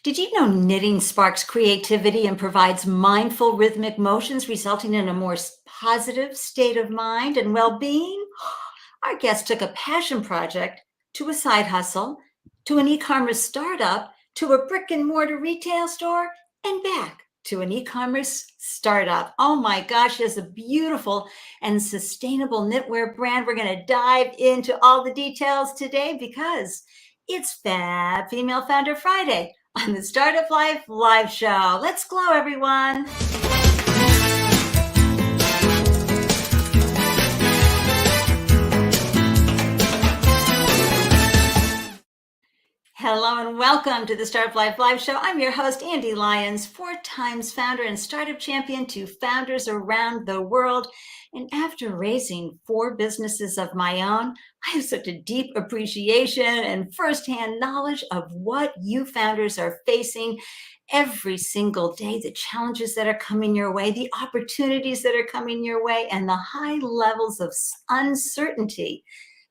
Did you know knitting sparks creativity and provides mindful rhythmic motions, resulting in a more positive state of mind and well being? Our guest took a passion project to a side hustle, to an e commerce startup, to a brick and mortar retail store, and back to an e commerce startup. Oh my gosh, she has a beautiful and sustainable knitwear brand. We're going to dive into all the details today because it's Fab Female Founder Friday on the Startup Life live show. Let's glow, everyone. Hello and welcome to the Startup Life live show. I'm your host, Ande Lyons, 4 times founder and startup champion to founders around the world. And after raising 4 businesses of my own, I have such a deep appreciation and firsthand knowledge of what you founders are facing every single day, the challenges that are coming your way, the opportunities that are coming your way, and the high levels of uncertainty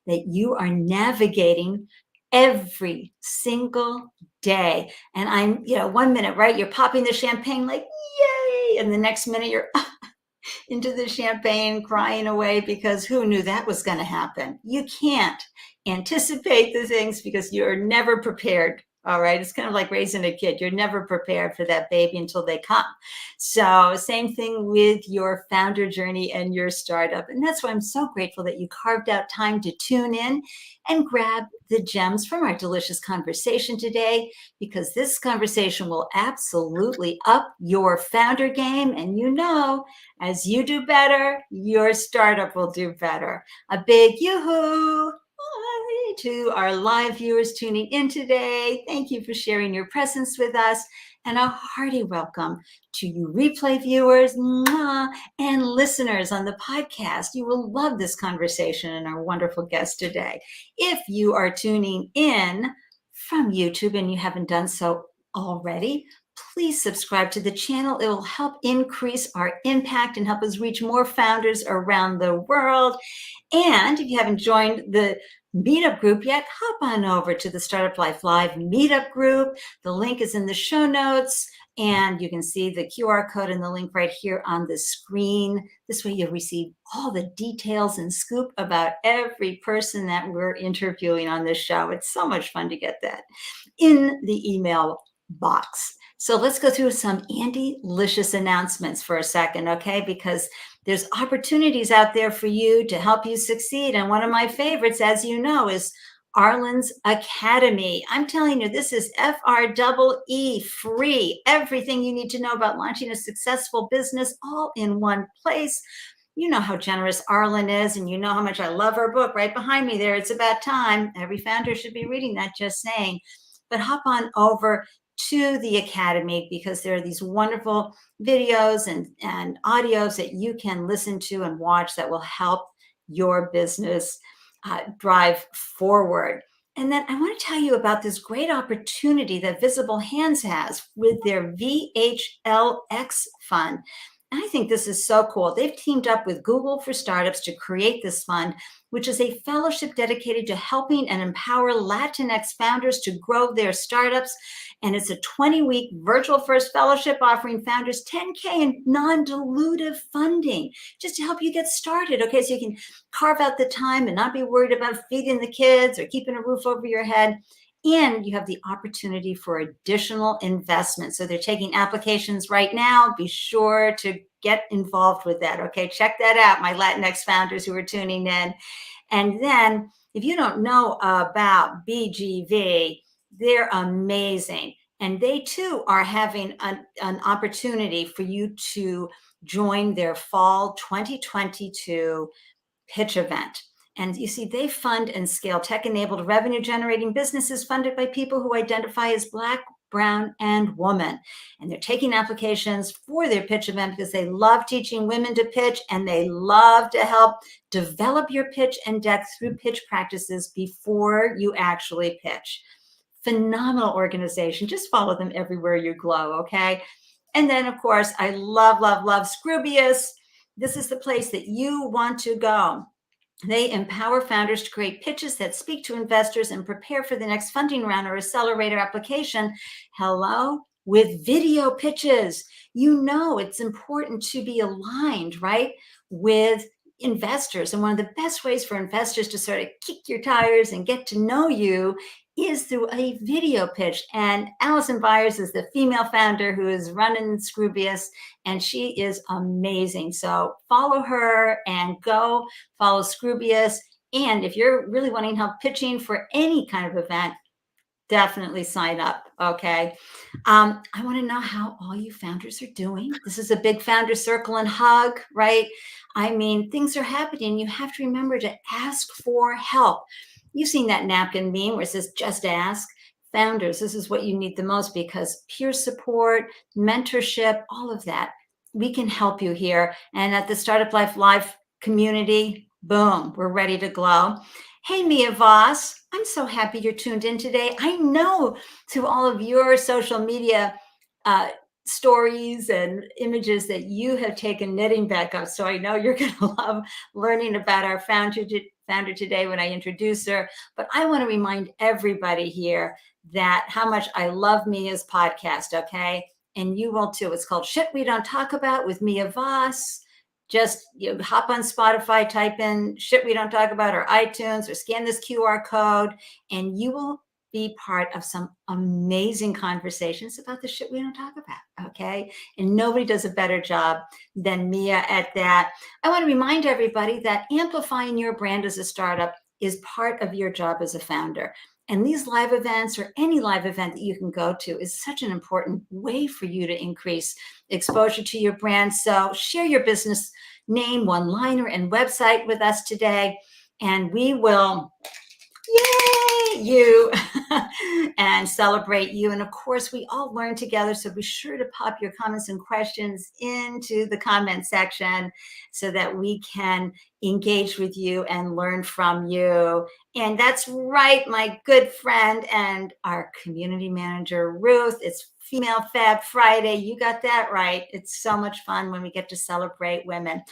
that you are navigating every single day. And I'm, 1 minute, right? You're popping the champagne like, yay. And the next minute you're into the champagne crying away because who knew that was going to happen? You can't anticipate the things because you're never prepared. All right. It's kind of like raising a kid. You're never prepared for that baby until they come. So same thing with your founder journey and your startup. And that's why I'm so grateful that you carved out time to tune in and grab the gems from our delicious conversation today, because this conversation will absolutely up your founder game. And as you do better, your startup will do better. A big yoo-hoo to our live viewers tuning in today. Thank you for sharing your presence with us, and a hearty welcome to you replay viewers and listeners on the podcast. You will love this conversation and our wonderful guest today. If you are tuning in from YouTube and you haven't done so already, please subscribe to the channel. It will help increase our impact and help us reach more founders around the world. And if you haven't joined the Meetup group yet, hop on over to the Startup Life Live Meetup group. The link is in the show notes, and you can see the QR code and the link right here on the screen. This way you'll receive all the details and scoop about every person that we're interviewing on this show. It's so much fun to get that in the email box. So let's go through some Ande-licious announcements for a second, okay? Because there's opportunities out there for you to help you succeed. And one of my favorites, as you know, is Arlen's Academy. I'm telling you, this is FREE, free. Everything you need to know about launching a successful business all in one place. You know how generous Arlen is, and you know how much I love her book right behind me there. It's About Time. Every founder should be reading that, just saying. But hop on over to the Academy, because there are these wonderful videos and audios that you can listen to and watch that will help your business drive forward. And then I want to tell you about this great opportunity that Visible Hands has with their VHLX fund. I think this is so cool. They've teamed up with Google for Startups to create this fund, which is a fellowship dedicated to helping and empower Latinx founders to grow their startups. And it's a 20-week virtual first fellowship offering founders $10K in non-dilutive funding just to help you get started. Okay, so you can carve out the time and not be worried about feeding the kids or keeping a roof over your head. And you have the opportunity for additional investment. So they're taking applications right now. Be sure to get involved with that. Okay, check that out, my Latinx founders who are tuning in. And then if you don't know about BGV, they're amazing. And they too are having an opportunity for you to join their fall 2022 pitch event. And you see, they fund and scale tech-enabled revenue-generating businesses funded by people who identify as Black, Brown, and woman. And they're taking applications for their pitch event because they love teaching women to pitch, and they love to help develop your pitch and deck through pitch practices before you actually pitch. Phenomenal organization. Just follow them everywhere you glow, okay? And then, of course, I love, love, love Scroobius. This is the place that you want to go They empower founders to create pitches that speak to investors and prepare for the next funding round or accelerator application. Hello, with video pitches. You know, it's important to be aligned, right, with investors. And one of the best ways for investors to sort of kick your tires and get to know you is through a video pitch. And Allison Byers is the female founder who is running Scroobius, and she is amazing. So follow her and go follow Scroobius. And if you're really wanting help pitching for any kind of event, definitely sign up. Okay. I want to know how all you founders are doing. This is a big founder circle and hug, right? I mean, things are happening. You have to remember to ask for help. You've seen that napkin meme where it says, just ask. Founders, this is what you need the most, because peer support, mentorship, all of that, we can help you here. And at the Startup Life Live community, boom, we're ready to glow. Hey, Mia Voss, I'm so happy you're tuned in today. I know through all of your social media stories and images that you have taken knitting back up. So I know you're going to love learning about our founder today when I introduce her. But I want to remind everybody here that how much I love Mia's podcast, okay? And you will too. It's called Shit We Don't Talk About with Mia Voss. Just hop on Spotify, type in Shit We Don't Talk About or iTunes, or scan this QR code, and you will be part of some amazing conversations about the shit we don't talk about, okay? And nobody does a better job than Mia at that. I want to remind everybody that amplifying your brand as a startup is part of your job as a founder. And these live events, or any live event that you can go to, is such an important way for you to increase exposure to your brand. So share your business name, one-liner, and website with us today, and we will yay you and celebrate you. And of course, we all learn together, so be sure to pop your comments and questions into the comment section so that we can engage with you and learn from you. And that's right, my good friend and our community manager, Ruth. It's Female Fab Friday. You got that right. It's so much fun when we get to celebrate women.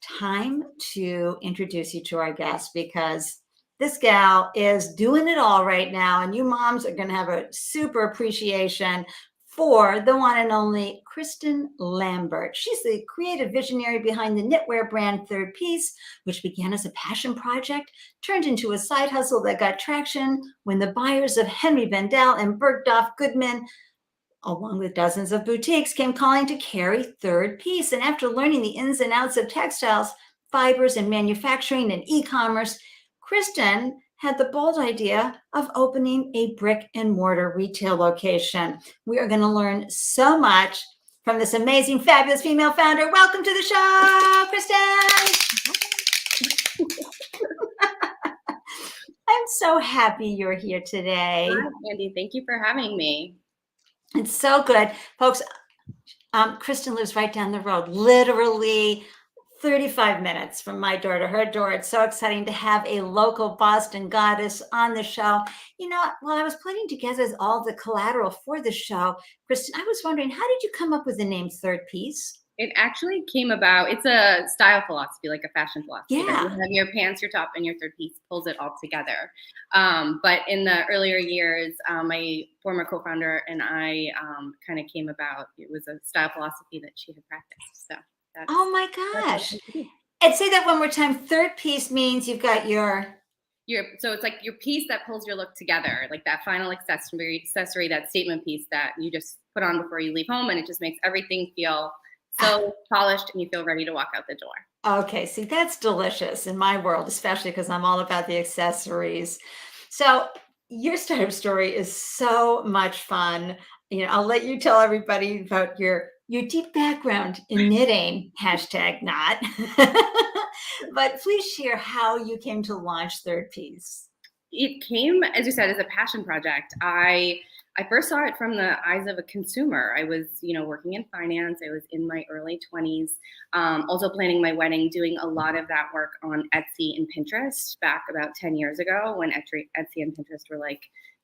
Time to introduce you to our guest, because this gal is doing it all right now, and you moms are going to have a super appreciation for the one and only Kristin Lambert. She's the creative visionary behind the knitwear brand Third Piece, which began as a passion project, turned into a side hustle that got traction when the buyers of Henri, Bendel, and Bergdorf Goodman, along with dozens of boutiques, came calling to carry Third Piece. And after learning the ins and outs of textiles, fibers, and manufacturing and e-commerce, Kristin had the bold idea of opening a brick-and-mortar retail location. We are going to learn so much from this amazing, fabulous female founder. Welcome to the show, Kristin. I'm so happy you're here today. Hi, Andy. Thank you for having me. It's so good. Folks, Kristin lives right down the road, literally 35 minutes from my door to her door. It's so exciting to have a local Boston goddess on the show. You know, while I was putting together all the collateral for the show, Kristin, I was wondering, how did you come up with the name Third Piece? It actually came about, it's a style philosophy, like a fashion philosophy. Yeah. You have your pants, your top, and your third piece pulls it all together. But in the earlier years, my former co-founder and I kind of came about, it was a style philosophy that she had practiced. So that's, oh my gosh. And say that one more time. Third piece means you've got so it's like your piece that pulls your look together, like that final accessory, that statement piece that you just put on before you leave home, and it just makes everything feel so polished and you feel ready to walk out the door. Okay, see, that's delicious in my world, especially because I'm all about the accessories. So your startup story is so much fun. You know, I'll let you tell everybody about your deep background in knitting, #not. But please share how you came to launch Third Piece. It came, as you said, as a passion project. I first saw it from the eyes of a consumer. I was, working in finance. I was in my early 20s, also planning my wedding, doing a lot of that work on Etsy and Pinterest back about 10 years ago, when Etsy and Pinterest were like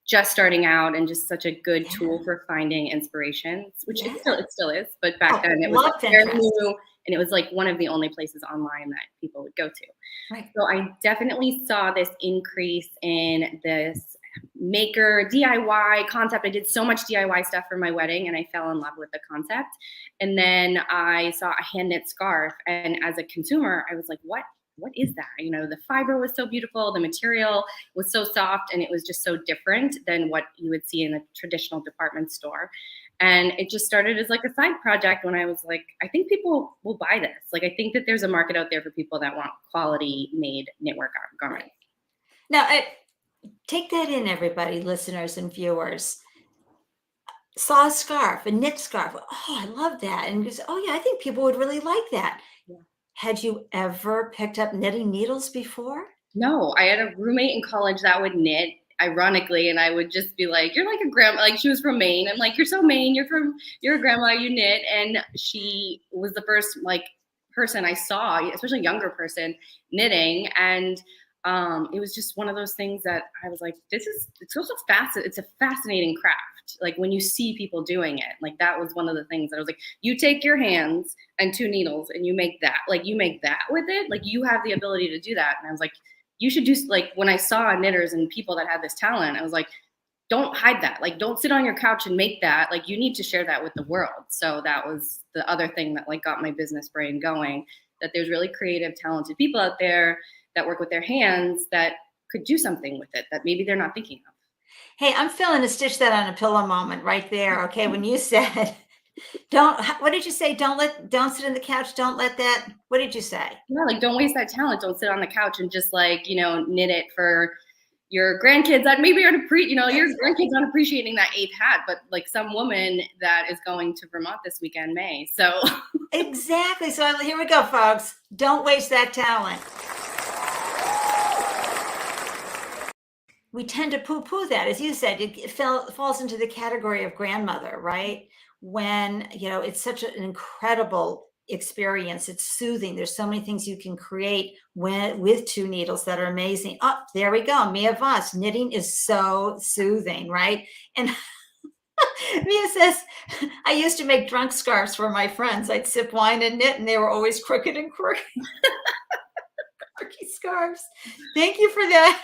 just starting out and just such a good tool for finding inspirations, which it still is. But back then it was very new And it was like one of the only places online that people would go to. Right. So I definitely saw this increase in this maker DIY concept. I did so much DIY stuff for my wedding and I fell in love with the concept. And then I saw a hand knit scarf. And as a consumer, I was like, what is that? You know, the fiber was so beautiful, the material was so soft, and it was just so different than what you would see in a traditional department store. And it just started as like a side project when I was like, I think people will buy this. Like, I think that there's a market out there for people that want quality made knitwear garments. Now, take that in, everybody, listeners and viewers. Saw a scarf, a knit scarf. Oh, I love that. And you say, oh, yeah, I think people would really like that. Yeah. Had you ever picked up knitting needles before? No, I had a roommate in college that would knit, ironically, and I would just be like, "You're like a grandma." Like, she was from Maine. I'm like, "You're so Maine. You're a grandma. You knit." And she was the first like person I saw, especially a younger person, knitting. And it was just one of those things that I was like, it's also it's a fascinating craft. Like, when you see people doing it, like, that was one of the things that I was like, you take your hands and 2 needles and you make that with it. Like, you have the ability to do that. And I was like, you should do, like, when I saw knitters and people that had this talent, I was like, don't hide that. Like, don't sit on your couch and make that. Like, you need to share that with the world. So that was the other thing that like got my business brain going, that there's really creative, talented people out there that work with their hands that could do something with it that maybe they're not thinking of. Hey, I'm feeling a stitch that on a pillow moment right there. Okay. When you said, what did you say? Don't sit on the couch. Don't let that, what did you say? Yeah, like, don't waste that talent. Don't sit on the couch and just like, knit it for your grandkids that maybe aren't your grandkids aren't appreciating that 8th hat, but like some woman that is going to Vermont this weekend may. So exactly. So here we go, folks. Don't waste that talent. We tend to poo-poo that, as you said, it falls into the category of grandmother, right? When, it's such an incredible experience. It's soothing. There's so many things you can create with 2 needles that are amazing. Oh, there we go. Mia Voss, knitting is so soothing, right? And Mia says, I used to make drunk scarves for my friends. I'd sip wine and knit, and they were always crooked and quirky. Quirky scarves. Thank you for that.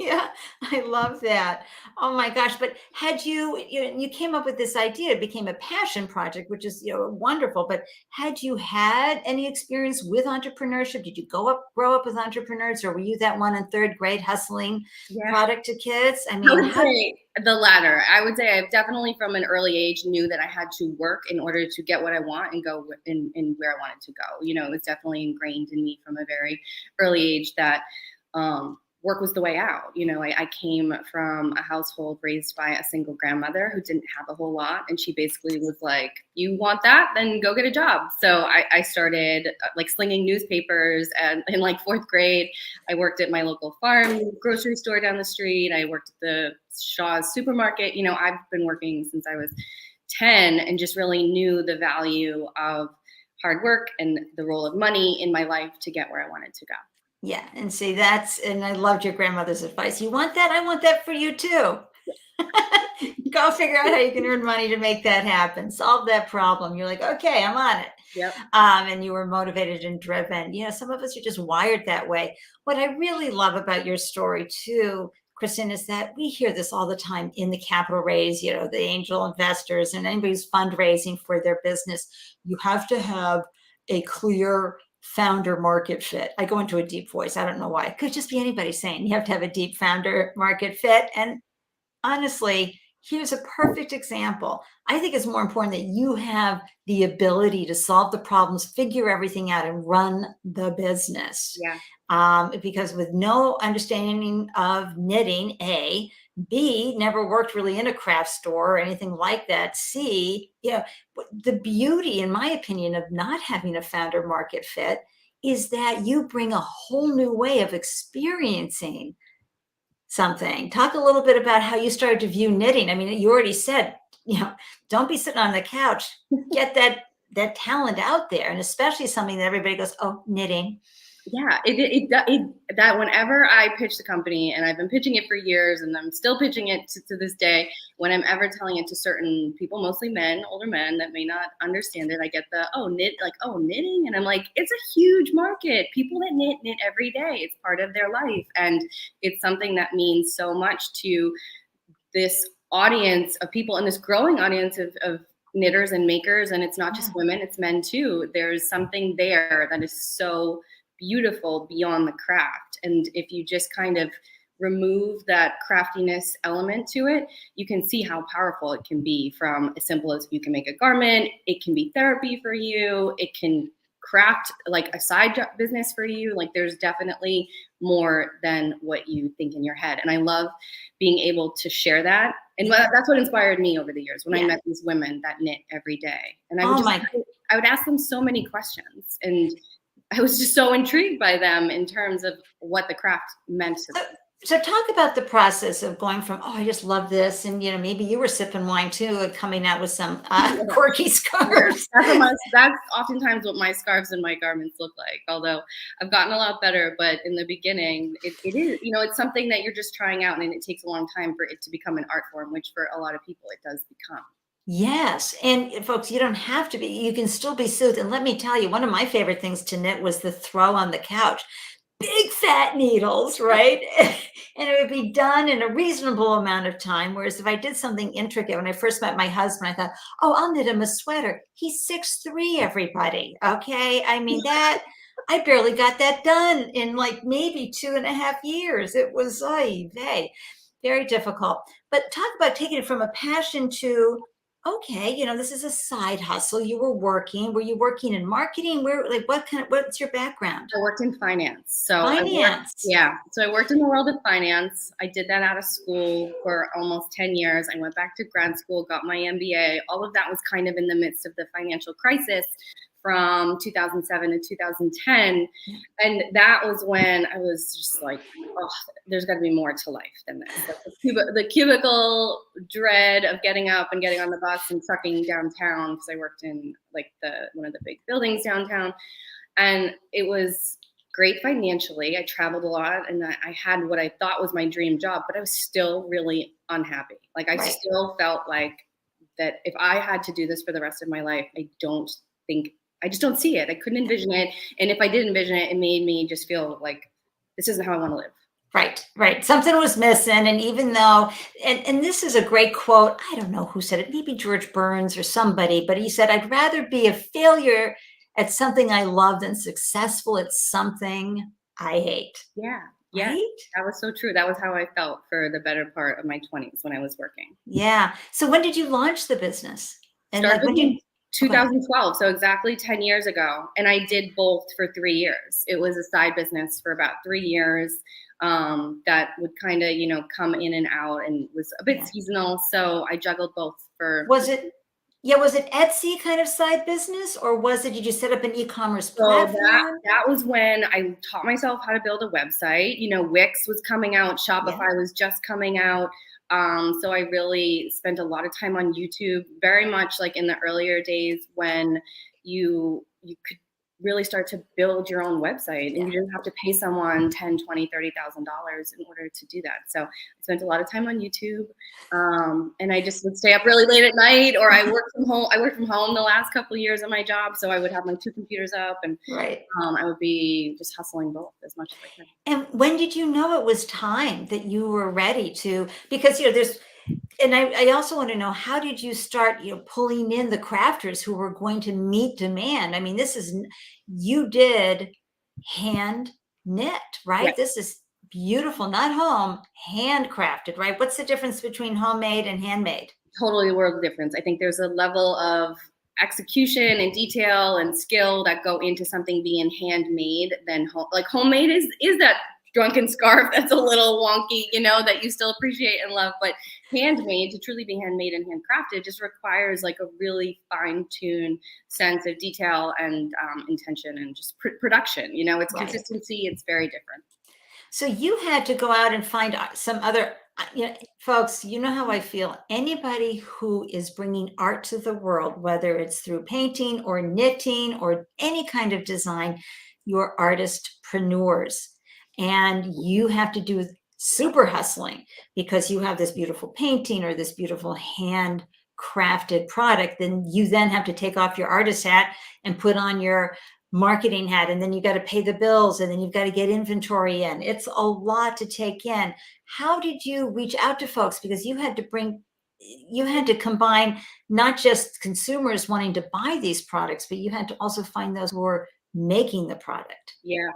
Yeah, I love that. Oh my gosh. But had you came up with this idea, it became a passion project, which is, wonderful. But had you had any experience with entrepreneurship? Did you grow up with entrepreneurs, or were you that one in 3rd grade hustling product to kids? I mean, I would say the latter. I would say I definitely from an early age knew that I had to work in order to get what I want and go in where I wanted to go. It was definitely ingrained in me from a very early age that, work was the way out. I came from a household raised by a single grandmother who didn't have a whole lot. And she basically was like, you want that? Then go get a job. So I started like slinging newspapers, and in like 4th grade, I worked at my local farm grocery store down the street. I worked at the Shaw's supermarket. I've been working since I was 10 and just really knew the value of hard work and the role of money in my life to get where I wanted to go. Yeah. And see, and I loved your grandmother's advice. You want that? I want that for you too. Go figure out how you can earn money to make that happen. Solve that problem. You're like, okay, I'm on it. Yep. And you were motivated and driven. Some of us are just wired that way. What I really love about your story too, Kristin, is that we hear this all the time in the capital raise, the angel investors and anybody who's fundraising for their business. You have to have a clear founder market fit. I go into a deep voice. I don't know why. It could just be anybody saying you have to have a deep founder market fit. And honestly, here's a perfect example. I think it's more important that you have the ability to solve the problems, figure everything out, and run the business. Yeah. Because with no understanding of knitting, A, B, never worked really in a craft store or anything like that. C, the beauty, in my opinion, of not having a founder market fit is that you bring a whole new way of experiencing something. Talk a little bit about how you started to view knitting. I mean, you already said, don't be sitting on the couch, get that talent out there. And especially something that everybody goes, oh, knitting. Yeah, that whenever I pitch the company, and I've been pitching it for years, and I'm still pitching it to this day, when I'm ever telling it to certain people, mostly men, older men that may not understand it, I get the, oh, knitting. And I'm like, it's a huge market. People that knit every day. It's part of their life. And it's something that means so much to this audience of people and this growing audience of knitters and makers. And it's not just women, it's men too. There's something there that is so beautiful beyond the craft. And if you just kind of remove that craftiness element to it, you can see how powerful it can be. From as simple as you can make a garment, it can be therapy for you, it can craft like a side business for you. Like there's definitely more than what you think in your head. And I love being able to share that. And that's what inspired me over the years when I met these women that knit every day. And I would ask them so many questions, and I was just so intrigued by them in terms of what the craft meant to them. So talk about the process of going from, oh, I just love this. And, maybe you were sipping wine too, and coming out with some quirky scarves. That's oftentimes what my scarves and my garments look like. Although I've gotten a lot better, but in the beginning, it is, it's something that you're just trying out, and it takes a long time for it to become an art form, which for a lot of people it does become. Yes. And folks, you don't have to be, you can still be soothed. And let me tell you, one of my favorite things to knit was the throw on the couch. Big fat needles, right? And it would be done in a reasonable amount of time. Whereas if I did something intricate, when I first met my husband, I thought, oh, I'll knit him a sweater. He's 6'3", everybody. Okay. I mean, I barely got that done in like maybe 2.5 years. It was very difficult. But talk about taking it from a passion to, okay, this is a side hustle. You were working. Were you working in marketing? What's your background? I worked in finance. So finance. So I worked in the world of finance. I did that out of school for almost 10 years. I went back to grad school, got my MBA. All of that was kind of in the midst of the financial crisis from 2007 to 2010. And that was when I was just like, oh, there's got to be more to life than this. Like the cubicle dread of getting up and getting on the bus and trucking downtown, because I worked in like one of the big buildings downtown. And it was great financially. I traveled a lot, and I had what I thought was my dream job, but I was still really unhappy. Like I still felt like that if I had to do this for the rest of my life, I just don't see it. I couldn't envision it. And if I did envision it, it made me just feel like this isn't how I want to live. Right. Something was missing. And even though, and this is a great quote, I don't know who said it, maybe George Burns or somebody, but he said, I'd rather be a failure at something I love than successful at something I hate. Yeah. Right? That was so true. That was how I felt for the better part of my 20s when I was working. Yeah. So when did you launch the business? And when did 2012, so exactly 10 years ago. And I did both for 3 years. It was a side business for about 3 years that would kind of, come in and out, and was a bit seasonal. So I juggled both Was it Etsy kind of side business, or did you set up an e-commerce platform? That was when I taught myself how to build a website. Wix was coming out, Shopify was just coming out. So I really spent a lot of time on YouTube, very much like in the earlier days when you could really start to build your own website, and you didn't have to pay someone $10,000, $20,000, $30,000 in order to do that. So I spent a lot of time on YouTube, and I just would stay up really late at night, or I worked from home. I worked from home the last couple of years of my job, so I would have my 2 computers up, and I would be just hustling both as much as I could. And when did you know it was time that you were ready to? Because there's. And I also want to know, how did you start, pulling in the crafters who were going to meet demand? I mean, you did hand knit, right? Yes. This is beautiful, not home, handcrafted, right? What's the difference between homemade and handmade? Totally a world difference. I think there's a level of execution and detail and skill that go into something being handmade than homemade is that drunken scarf that's a little wonky, that you still appreciate and love. But handmade, to truly be handmade and handcrafted, just requires like a really fine-tuned sense of detail and intention and just production. It's consistency. It's very different. So you had to go out and find some other, folks, you know how I feel. Anybody who is bringing art to the world, whether it's through painting or knitting or any kind of design, your artistpreneurs, and you have to do super hustling because you have this beautiful painting or this beautiful handcrafted product. Then you then have to take off your artist hat and put on your marketing hat, and then you got to pay the bills, and then you've got to get inventory in. It's a lot to take in. How did you reach out to folks? Because you had to combine not just consumers wanting to buy these products, but you had to also find those who were making the product. Yeah,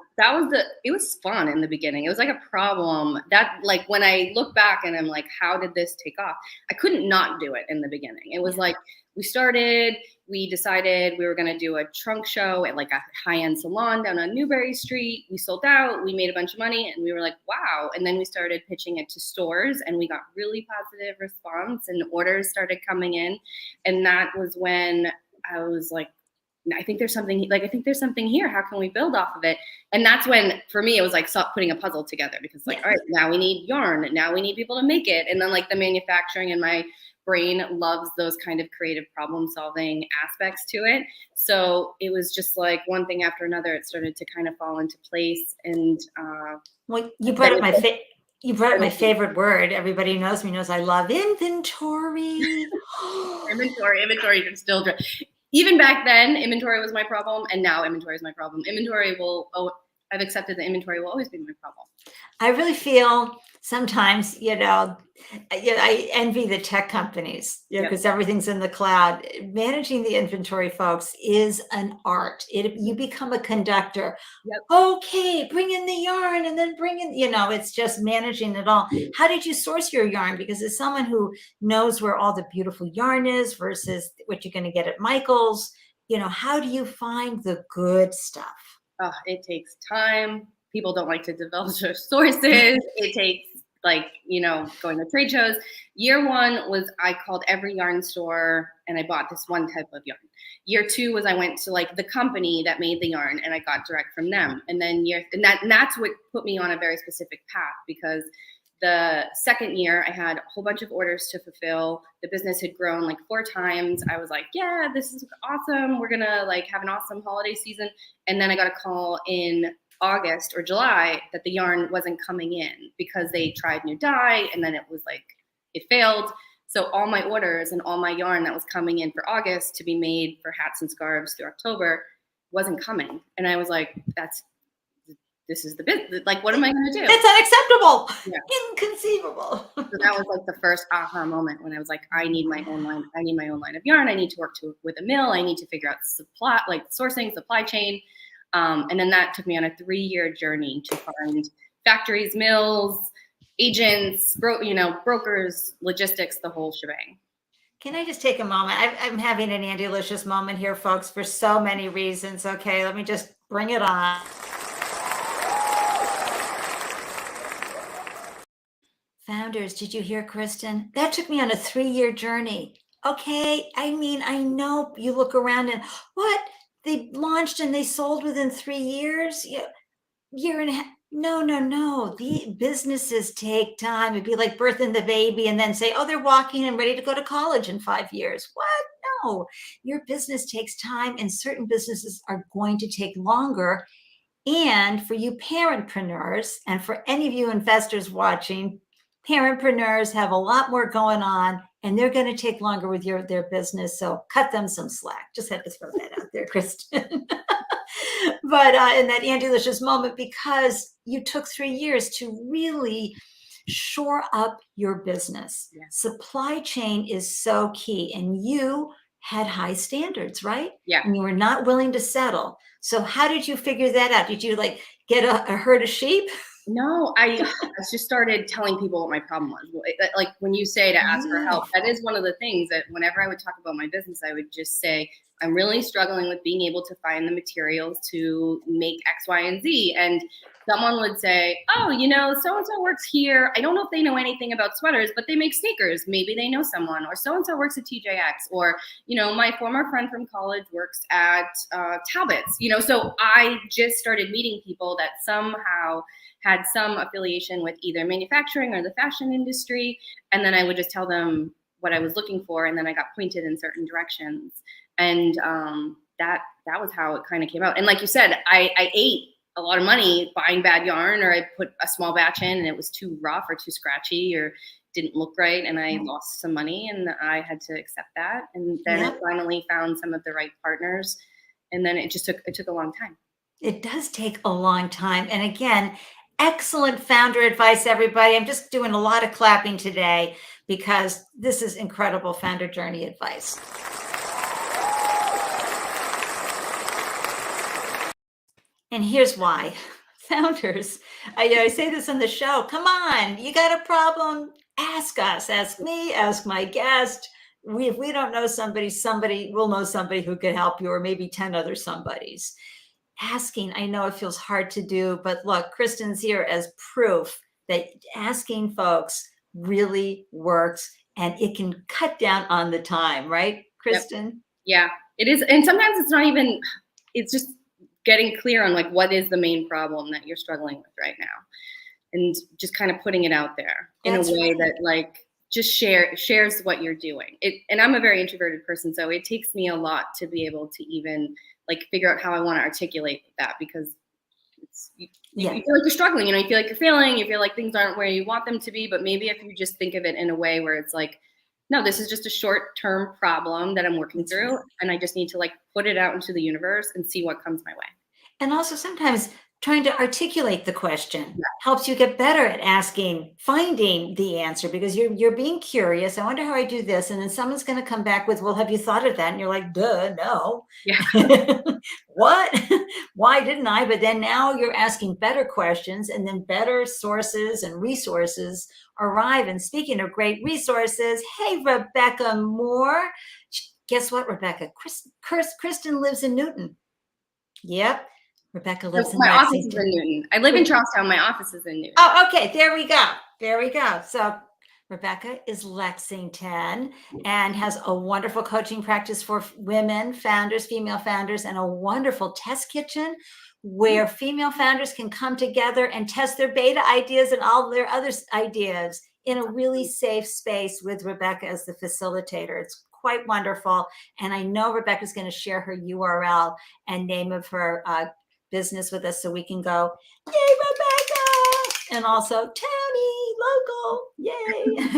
it was fun in the beginning. It was like a problem that, like, when I look back and I'm like, how did this take off? I couldn't not do it in the beginning. It was like, we decided we were going to do a trunk show at like a high-end salon down on Newbury Street. We sold out, we made a bunch of money, and we were like, wow. And then we started pitching it to stores, and we got really positive response, and orders started coming in. And that was when I was like, I think there's something here. How can we build off of it? And that's when, for me, it was like putting a puzzle together, because like, all right, now we need yarn. Now we need people to make it. And then like the manufacturing, and my brain loves those kind of creative problem solving aspects to it. So it was just like one thing after another. It started to kind of fall into place. And well, you brought up my favorite word. Everybody who knows me knows I love inventory. Inventory can still drive. Even back then, inventory was my problem, and now inventory is my problem. I've accepted that inventory will always be my problem. I really feel sometimes, I envy the tech companies, because everything's in the cloud. Managing the inventory, folks, is an art. You become a conductor. Yep. Okay, bring in the yarn, and then bring in, it's just managing it all. How did you source your yarn? Because as someone who knows where all the beautiful yarn is versus what you're going to get at Michael's, how do you find the good stuff? Oh, it takes time. People don't like to divulge their sources. It takes going to trade shows. Year one was I called every yarn store and I bought this one type of yarn. Year two was I went to like the company that made the yarn and I got direct from them. And then that's what put me on a very specific path, because the second year I had a whole bunch of orders to fulfill. The business had grown like 4 times. I was like, yeah, this is awesome. We're going to like have an awesome holiday season. And then I got a call in August or July that the yarn wasn't coming in because they tried new dye, and then it was like, it failed. So all my orders and all my yarn that was coming in for August to be made for hats and scarves through October wasn't coming. And I was like, this is the business. Like, what am I going to do? It's unacceptable. Yeah. Inconceivable. So that was like the first aha moment when I was like, I need my own line. I need my own line of yarn. I need to work with a mill. I need to figure out supply, like sourcing, supply chain. And then that took me on a 3-year journey to find factories, mills, agents, brokers, logistics, the whole shebang. Can I just take a moment? I'm having an Andelicious moment here, folks, for so many reasons. Okay, let me just bring it on. Founders, did you hear Kristen? That took me on a 3-year journey. Okay, I mean, I know you look around and what? They launched and they sold within 3 years? Year and a half. No. The businesses take time. It'd be like birthing the baby and then say, oh, they're walking and ready to go to college in 5 years. What? No, your business takes time, and certain businesses are going to take longer. And for you parentpreneurs, and for any of you investors watching, parentpreneurs have a lot more going on, and they're going to take longer with their business. So cut them some slack. Just had to throw that out there, Kristen. But in that Andelicious moment, because you took 3 years to really shore up your business. Yeah. Supply chain is so key, and you had high standards, right? Yeah. And you were not willing to settle. So how did you figure that out? Did you like get a herd of sheep? No, I just started telling people what my problem was. Like when you say to ask for help, that is one of the things that whenever I would talk about my business, I would just say, I'm really struggling with being able to find the materials to make X, Y, and Z. And someone would say, oh, so-and-so works here. I don't know if they know anything about sweaters, but they make sneakers. Maybe they know someone. Or so-and-so works at TJX. Or, my former friend from college works at Talbot's. So I just started meeting people that somehow had some affiliation with either manufacturing or the fashion industry. And then I would just tell them what I was looking for. And then I got pointed in certain directions. And that was how it kind of came out. And like you said, I ate a lot of money buying bad yarn, or I put a small batch in and it was too rough or too scratchy or didn't look right, and I lost some money, and I had to accept that. And then I finally found some of the right partners, and then it took a long time. It does take a long time. And again, excellent founder advice, everybody. I'm just doing a lot of clapping today because this is incredible founder journey advice. And here's why. Founders, I say this on the show, come on, you got a problem? Ask us, ask me, ask my guest. If we don't know somebody, somebody will know somebody who could help you, or maybe 10 other somebodies. Asking, I know it feels hard to do, but look, Kristin's here as proof that asking folks really works, and it can cut down on the time, right, Kristin? Yep. Yeah, it is. And sometimes it's not even, it's just getting clear on like what is the main problem that you're struggling with right now, and just kind of putting it out there in a way that like just shares what you're doing. And I'm a very introverted person, so it takes me a lot to be able to even like figure out how I want to articulate that, because you feel like you're struggling, you feel like you're failing, you feel like things aren't where you want them to be. But maybe if you just think of it in a way where it's like, no, this is just a short-term problem that I'm working through, and I just need to like put it out into the universe and see what comes my way. And also sometimes trying to articulate the question helps you get better at finding the answer, because you're being curious. I wonder how I do this. And then someone's going to come back with, well, have you thought of that? And you're like, duh, no. Yeah. What? Why didn't I? But then now you're asking better questions, and then better sources and resources arrive. And speaking of great resources, hey, Rebecca Moore. Guess what, Rebecca? Kristin lives in Newton. Yep. Rebecca lives in my Lexington. office is in Newton. I live in Charlestown. My office is in Newton. Oh, okay. There we go. So Rebecca is Lexington and has a wonderful coaching practice for women founders, female founders, and a wonderful test kitchen where female founders can come together and test their beta ideas and all their other ideas in a really safe space with Rebecca as the facilitator. It's quite wonderful. And I know Rebecca's going to share her URL and name of her business with us, so we can go, yay, Rebecca, and also Tammy, local, yay.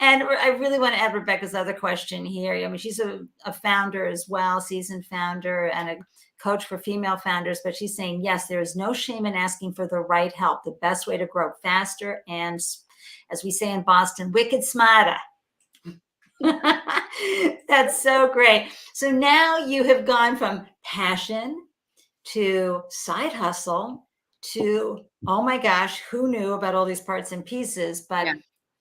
And I really want to add Rebecca's other question here. I mean, she's a founder as well, seasoned founder, and a coach for female founders, but she's saying, yes, there is no shame in asking for the right help. The best way to grow faster and, as we say in Boston, wicked smarter. That's so great. So now you have gone from passion to side hustle to, oh my gosh, who knew about all these parts and pieces? But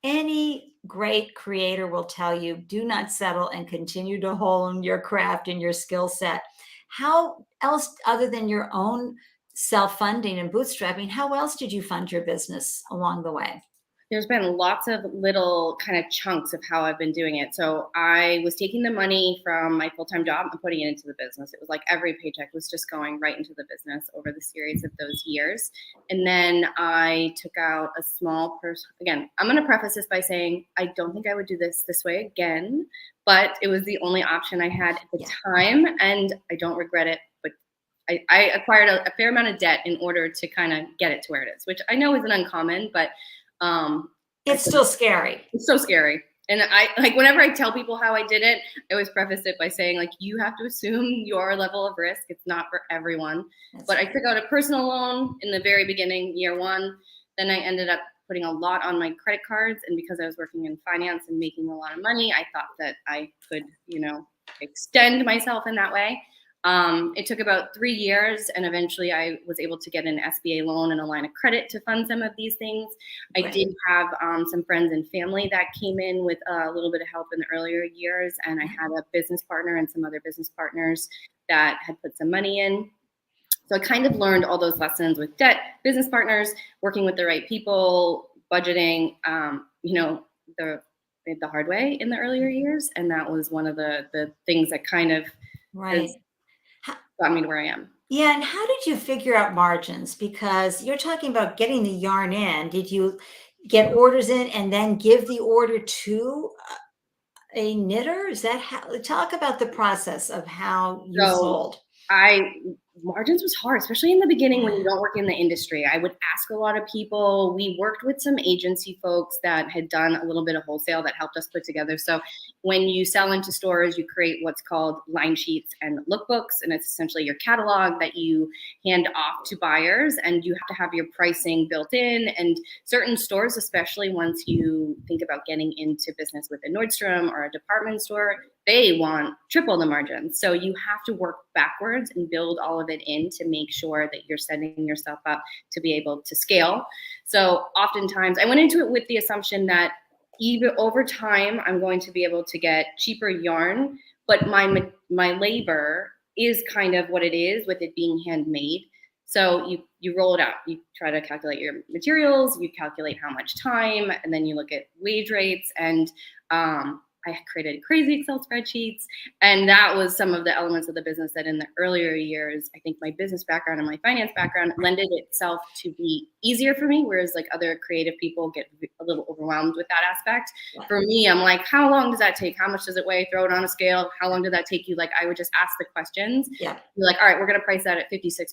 any great creator will tell you, do not settle and continue to hone your craft and your skill set. How else, other than your own self-funding and bootstrapping, how else did you fund your business along the way? There's been lots of little kind of chunks of how I've been doing it. So I was taking the money from my full-time job and putting it into the business. It was like every paycheck was just going right into the business over the series of those years. And then I took out a small again, I'm going to preface this by saying, I don't think I would do this way again, but it was the only option I had at the time. And I don't regret it, but I acquired a fair amount of debt in order to kind of get it to where it is, which I know isn't uncommon, but it's still scary. It's so scary. And I like, whenever I tell people how I did it, I always preface it by saying, like, you have to assume your level of risk. It's not for everyone. But I took out a personal loan in the very beginning, year one. Then I ended up putting a lot on my credit cards. And because I was working in finance and making a lot of money, I thought that I could, extend myself in that way. It took about 3 years, and eventually I was able to get an SBA loan and a line of credit to fund some of these things. I did have some friends and family that came in with a little bit of help in the earlier years, and I had a business partner and some other business partners that had put some money in. So I kind of learned all those lessons with debt, business partners, working with the right people, budgeting, the hard way in the earlier years. And that was one of the things that kind of got me to where I am. Yeah. And how did you figure out margins? Because you're talking about getting the yarn in. Did you get orders in and then give the order to a knitter? Is that how, talk about the process of how you So sold? I margins was hard, especially in the beginning when you don't work in the industry. I would ask a lot of people. We worked with some agency folks that had done a little bit of wholesale that helped us put together. So when you sell into stores, you create what's called line sheets and lookbooks, and it's essentially your catalog that you hand off to buyers, and you have to have your pricing built in. And certain stores, especially once you think about getting into business with a Nordstrom or a department store, they want triple the margins. So you have to work backwards and build all of it in to make sure that you're setting yourself up to be able to scale. So oftentimes I went into it with the assumption that even over time, I'm going to be able to get cheaper yarn, but my labor is kind of what it is with it being handmade. So you roll it out. You try to calculate your materials, you calculate how much time, and then you look at wage rates. And I created crazy Excel spreadsheets. And that was some of the elements of the business that in the earlier years, I think my business background and my finance background lended itself to be easier for me, whereas like other creative people get a little overwhelmed with that aspect. For me, I'm like, how long does that take? How much does it weigh? Throw it on a scale. How long did that take you? Like, I would just ask the questions. Yeah. You're like, all right, we're going to price that at $56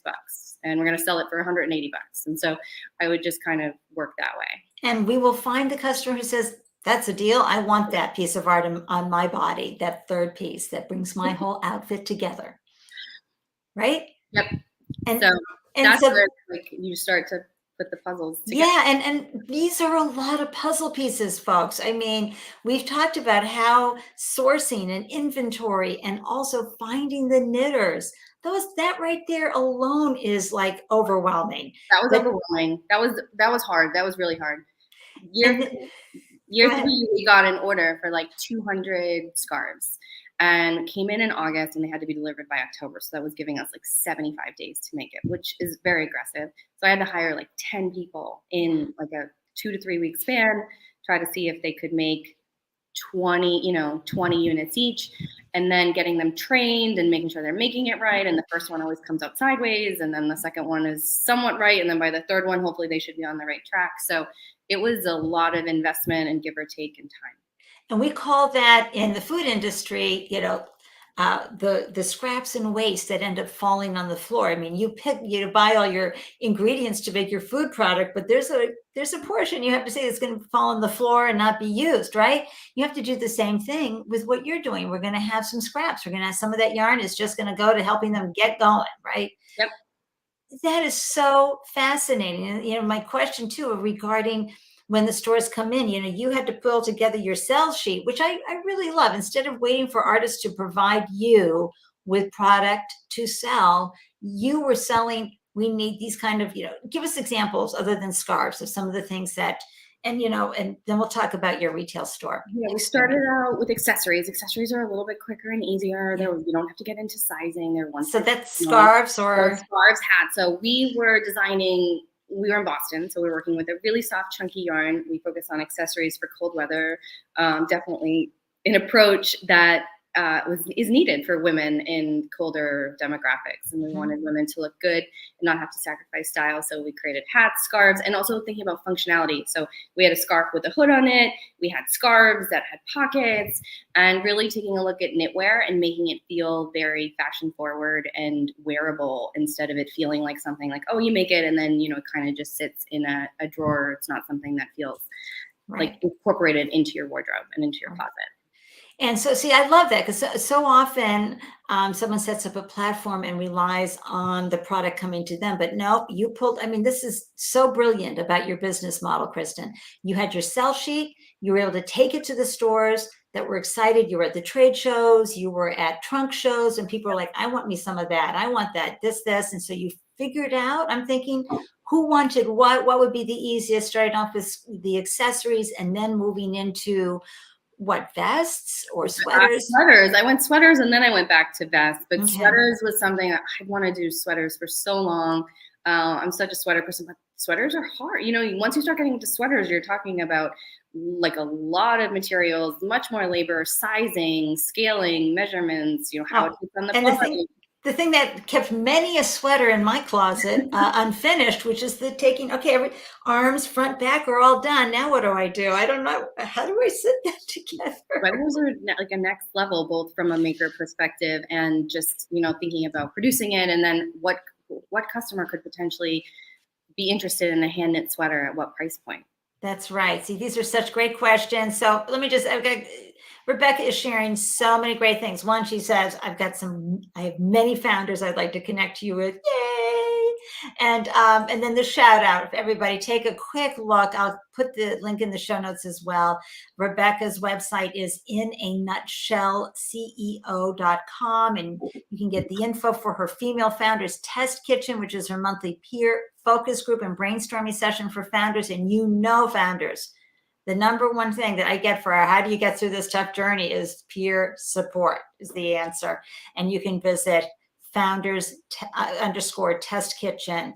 and we're going to sell it for $180. And so I would just kind of work that way. And we will find the customer who says, that's a deal. I want that piece of art on my body, that third piece that brings my whole outfit together. Right? Yep. And so and that's so, where like you start to put the puzzles together. yeah, and these are a lot of puzzle pieces, folks. I mean, we've talked about how sourcing and inventory and also finding the knitters, that right there alone is like overwhelming. That was But overwhelming. That was hard. That was really hard. and Year go ahead. 3, we got an order for like 200 scarves and came in August and they had to be delivered by October. So that was giving us like 75 days to make it, which is very aggressive. So I had to hire like 10 people in like a 2 to 3 week span, try to see if they could make 20 units each, and then getting them trained and making sure they're making it right. And the first one always comes out sideways, and then the second one is somewhat right, and then by the third one, hopefully they should be on the right track. So it was a lot of investment and give or take in time. And we call that in the food industry, the scraps and waste that end up falling on the floor. I mean, you buy all your ingredients to make your food product, but there's a portion you have to say it's going to fall on the floor and not be used, right? You have to do the same thing with what you're doing. We're going to have some scraps. We're going to have some of that yarn is just going to go to helping them get going, right? Yep. That is so fascinating. And, my question too regarding when the stores come in, you had to pull together your sales sheet, which I really love. Instead of waiting for artists to provide you with product to sell, you were selling, we need these kind of, give us examples other than scarves of some of the things that, and then we'll talk about your retail store. Yeah, we started out with accessories. Accessories are a little bit quicker and easier. Yeah. You don't have to get into sizing. They're one. So that's scarves or scarves, hats. So we were in Boston, so we were working with a really soft, chunky yarn. We focus on accessories for cold weather. Definitely an approach that is needed for women in colder demographics. And we wanted women to look good and not have to sacrifice style. So we created hats, scarves, and also thinking about functionality. So we had a scarf with a hood on it. We had scarves that had pockets, and really taking a look at knitwear and making it feel very fashion forward and wearable instead of it feeling like something like, oh, you make it and then, it kind of just sits in a drawer. It's not something that feels like incorporated into your wardrobe and into your closet. And so, see, I love that because so often someone sets up a platform and relies on the product coming to them. But no, this is so brilliant about your business model, Kristen. You had your sell sheet, you were able to take it to the stores that were excited. You were at the trade shows, you were at trunk shows, and people are like, I want me some of that. I want that, this. And so you figured out, I'm thinking, who wanted what would be the easiest, starting off with the accessories and then moving into what, vests or sweaters? Sweaters. I went sweaters and then I went back to vests. But sweaters was something I want to do sweaters for so long. I'm such a sweater person, but sweaters are hard. Once you start getting into sweaters, you're talking about like a lot of materials, much more labor, sizing, scaling, measurements, how it fits on the body. the thing that kept many a sweater in my closet unfinished, which is the taking, okay, arms, front, back are all done. Now what do? I don't know. How do I sit that together? Sweaters are like a next level, both from a maker perspective and just, thinking about producing it, and then what customer could potentially be interested in a hand knit sweater at what price point. That's right. See, these are such great questions. So let me just, Rebecca is sharing so many great things. One, she says, I have many founders I'd like to connect you with. Yay. And then the shout out, if everybody take a quick look, I'll put the link in the show notes as well. Rebecca's website is inanutshellceo.com, and you can get the info for her Female Founders Test Kitchen, which is her monthly peer focus group and brainstorming session for founders. And founders, the number one thing that I get for how do you get through this tough journey is peer support is the answer. And you can visit founders_test kitchen.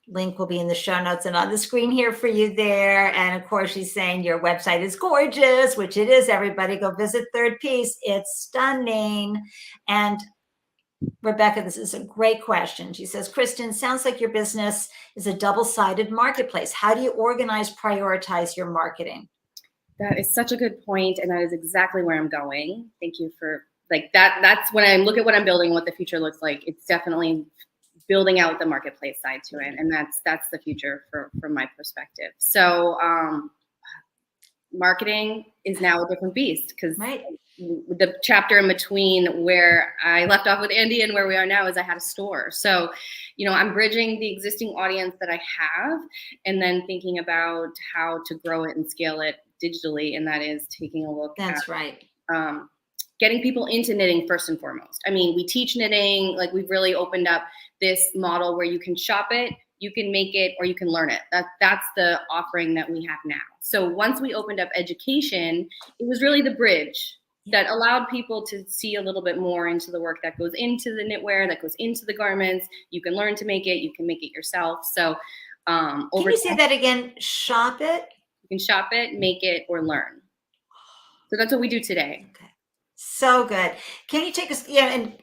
Link will be in the show notes and on the screen here for you there. And of course, she's saying your website is gorgeous, which it is. Everybody go visit Third Piece. It's stunning. And Rebecca, this is a great question. She says, Kristen, sounds like your business is a double-sided marketplace. How do you organize, prioritize your marketing? That is such a good point, and that is exactly where I'm going. Thank you for that. That's when I look at what I'm building, what the future looks like. It's definitely building out the marketplace side to it, and that's the future from my perspective. So marketing is now a different beast because the chapter in between where I left off with Ande and where we are now is I had a store. So, I'm bridging the existing audience that I have and then thinking about how to grow it and scale it digitally. And that is taking a look at getting people into knitting first and foremost. I mean, we teach knitting, like we've really opened up this model where you can shop it, you can make it, or you can learn it. That's the offering that we have now. So once we opened up education, it was really the bridge that allowed people to see a little bit more into the work that goes into the knitwear, that goes into the garments. You can learn to make it. You can make it yourself. So can you say that again? Shop it? You can shop it, make it, or learn. So that's what we do today. Okay. So good. Can you take us, and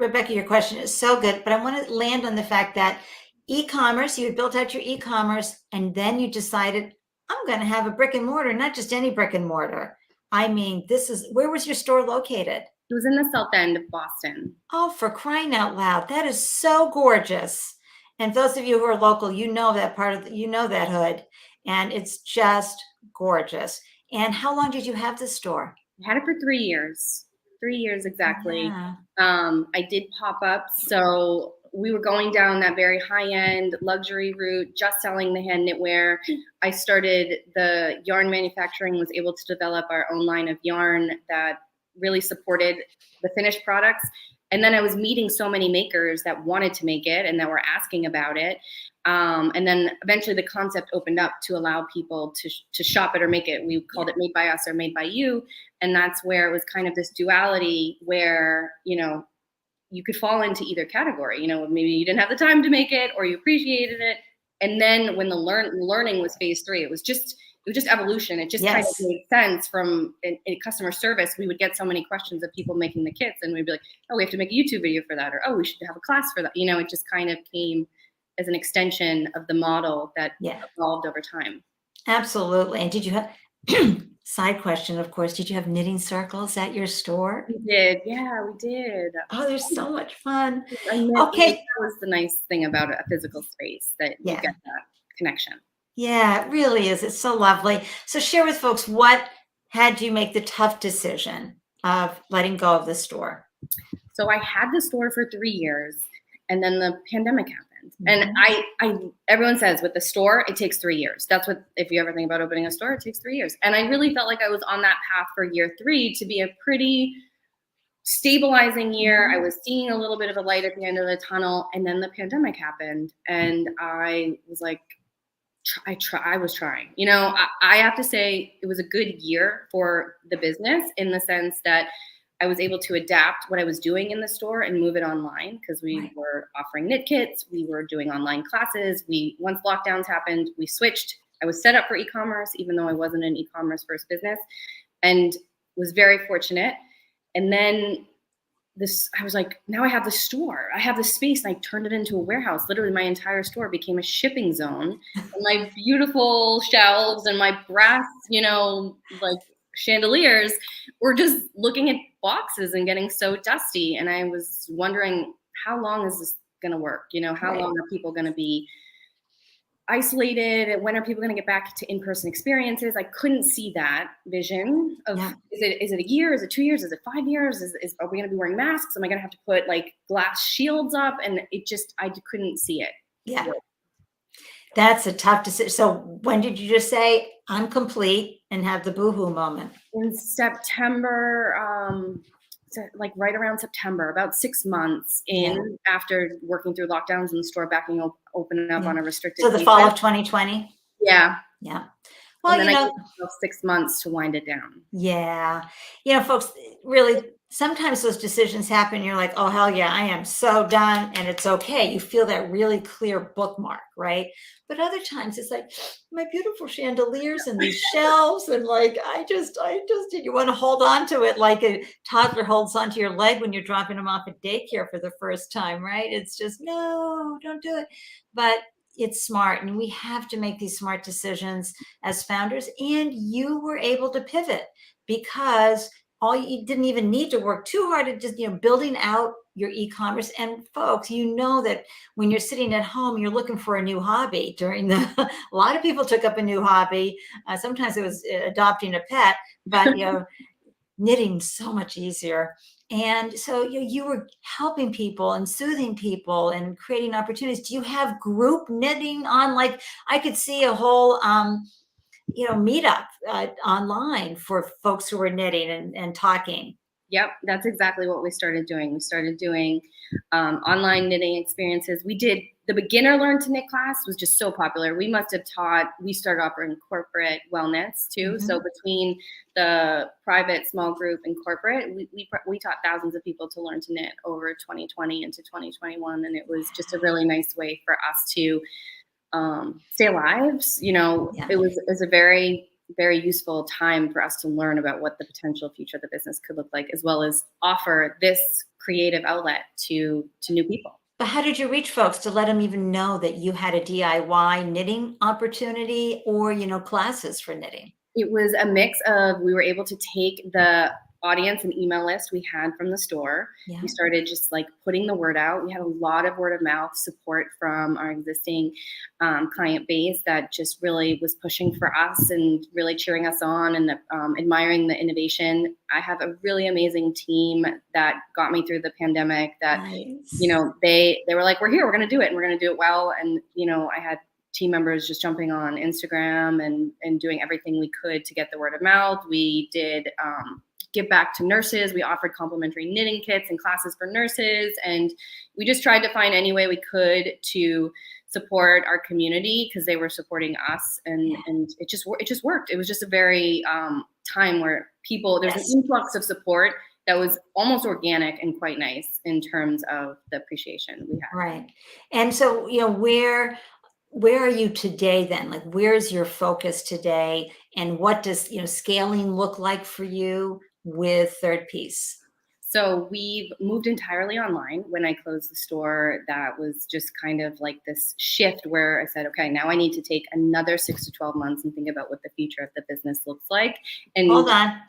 Rebecca, your question is so good, but I want to land on the fact that e-commerce, you had built out your e-commerce, and then you decided, I'm going to have a brick and mortar, not just any brick and mortar. I mean, where was your store located? It was in the South End of Boston. Oh, for crying out loud. That is so gorgeous. And those of you who are local, that that hood, and it's just gorgeous. And how long did you have the store? I had it for 3 years. 3 years exactly. Yeah. I did pop up. So we were going down that very high-end luxury route, just selling the hand knitwear. I started the yarn manufacturing, was able to develop our own line of yarn that really supported the finished products. And then I was meeting so many makers that wanted to make it and that were asking about it. And then eventually the concept opened up to allow people to shop it or make it. We called it Made by Us or Made by You. And that's where it was kind of this duality where, you could fall into either category. Maybe you didn't have the time to make it or you appreciated it. And then when the learning was phase 3, it was just evolution. It just kind of made sense from a customer service. We would get so many questions of people making the kits and we'd be like, oh, we have to make a YouTube video for that. Or, oh, we should have a class for that. It just kind of came as an extension of the model that evolved over time. Absolutely. And did you have, side question, of course, did you have knitting circles at your store? We did. Yeah, we did. Oh, there's so much fun. Okay. That was the nice thing about a physical space, that you get that connection. Yeah, it really is. It's so lovely. So share with folks, what had you make the tough decision of letting go of the store? So I had the store for 3 years and then the pandemic happened. And everyone says with the store, it takes 3 years. That's what, if you ever think about opening a store, it takes 3 years. And I really felt like I was on that path for year 3 to be a pretty stabilizing year. I was seeing a little bit of a light at the end of the tunnel. And then the pandemic happened. And I was like, I was trying. I have to say it was a good year for the business in the sense that I was able to adapt what I was doing in the store and move it online because we were offering knit kits. We were doing online classes. Once lockdowns happened, we switched. I was set up for e-commerce, even though I wasn't an e-commerce first business, and was very fortunate. And then I was like, now I have the store. I have the space, and I turned it into a warehouse. Literally, my entire store became a shipping zone. And my beautiful shelves and my brass, like chandeliers were just looking at boxes and getting so dusty. And I was wondering, how long is this going to work? How long are people going to be isolated? When are people going to get back to in-person experiences? I couldn't see that vision of, is it a year? Is it 2 years? Is it 5 years? Are we going to be wearing masks? Am I going to have to put like glass shields up? And I couldn't see it. Yeah. That's a tough decision. So when did you just say, I'm complete, and have the boohoo moment? In September, like right around September, about 6 months in, after working through lockdowns and the store opening up on a restricted basis. So the fall of 2020? Yeah. Yeah. Well, and then I took 6 months to wind it down. Yeah. Folks, really, sometimes those decisions happen. You're like, oh, hell yeah, I am so done. And it's okay. You feel that really clear bookmark, right? But other times it's like, my beautiful chandeliers and these shelves. And like, I just, you want to hold on to it like a toddler holds onto your leg when you're dropping them off at daycare for the first time, right? It's just, no, don't do it. But it's smart, and we have to make these smart decisions as founders. And you were able to pivot because you didn't even need to work too hard at just, building out your e-commerce. And folks, that when you're sitting at home, you're looking for a new hobby a lot of people took up a new hobby. Sometimes it was adopting a pet, but, knitting's so much easier. And so you were helping people and soothing people and creating opportunities. Do you have group knitting on? Like, I could see a whole, meetup online for folks who were knitting and talking. Yep, that's exactly what we started doing. We started doing online knitting experiences. We did the beginner learn to knit class was just so popular. We started offering corporate wellness too. Mm-hmm. So between the private, small group, and corporate, we taught thousands of people to learn to knit over 2020 into 2021. And it was just a really nice way for us to stay alive. It was a very, very useful time for us to learn about what the potential future of the business could look like, as well as offer this creative outlet to new people. But how did you reach folks to let them even know that you had a DIY knitting opportunity or, classes for knitting? It was a mix of, we were able to take the audience and email list we had from the store. We started just like putting the word out. We had a lot of word of mouth support from our existing client base that just really was pushing for us and really cheering us on and admiring the innovation. I have a really amazing team that got me through the pandemic that, they were like, we're here, we're going to do it, and we're going to do it well. And, I had team members just jumping on Instagram and doing everything we could to get the word of mouth. We did give back to nurses. We offered complimentary knitting kits and classes for nurses. And we just tried to find any way we could to support our community because they were supporting us. And it just worked. It was just a very time where there's an influx of support that was almost organic and quite nice in terms of the appreciation we had. Right. And so, where are you today then? Like, where's your focus today? And what does, scaling look like for you with Third Piece? So we've moved entirely online. When I closed the store, that was just kind of like this shift where I said, okay, now I need to take another 6 to 12 months and think about what the future of the business looks like. And hold on.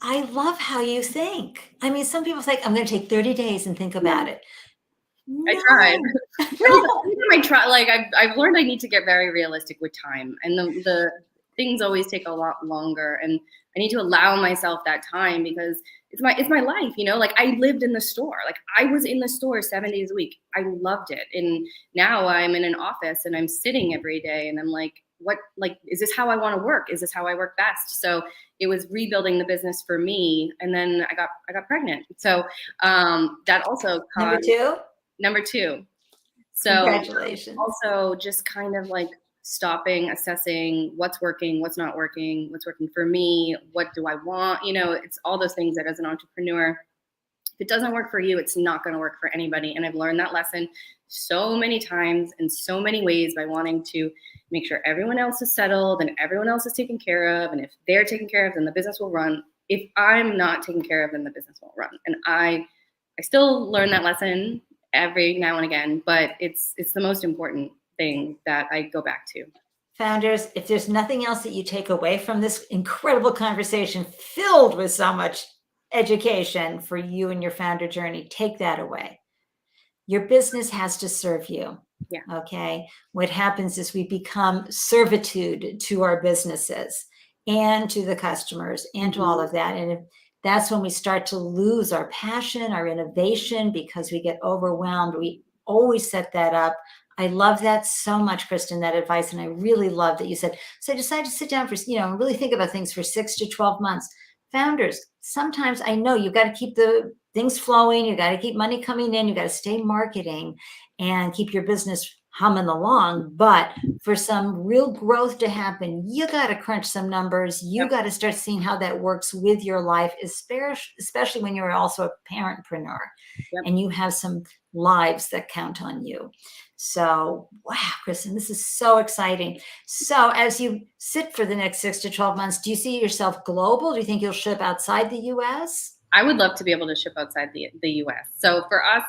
I love how you think. I mean, some people say, I'm going to take 30 days and think about it. No. I tried. I try. Like I've learned I need to get very realistic with time, and the things always take a lot longer, and I need to allow myself that time because it's my life. Like I lived in the store. Like I was in the store 7 days a week. I loved it, and now I'm in an office and I'm sitting every day, and I'm like, what? Like, is this how I want to work? Is this how I work best? So it was rebuilding the business for me, and then I got pregnant. So that also caused Number two. So congratulations. Also just kind of like stopping, assessing what's working, what's not working, what's working for me, what do I want? It's all those things that as an entrepreneur, if it doesn't work for you, it's not going to work for anybody. And I've learned that lesson so many times in so many ways by wanting to make sure everyone else is settled and everyone else is taken care of. And if they're taken care of, then the business will run. if I'm not taken care of, then the business won't run. And I still learn that lesson every now and again, but it's the most important thing that I go back to. Founders, if there's nothing else that you take away from this incredible conversation filled with so much education for you and your founder journey, take that away. Your business has to serve you. Yeah. Okay. What happens is we become servitude to our businesses and to the customers and to all of that. And that's when we start to lose our passion, our innovation, because we get overwhelmed. We always set that up. I love that so much, Kristin, that advice. And I really love that you said, so I decided to sit down for, and really think about things for 6 to 12 months. Founders, sometimes I know you've got to keep the things flowing. You got to keep money coming in. You got to stay marketing and keep your business humming along. But for some real growth to happen, you got to crunch some numbers. You got to start seeing how that works with your life, especially when you're also a parentpreneur and you have some lives that count on you. So, wow, Kristin, this is so exciting. So as you sit for the next 6 to 12 months, do you see yourself global? Do you think you'll ship outside the US? I would love to be able to ship outside the US. So for us,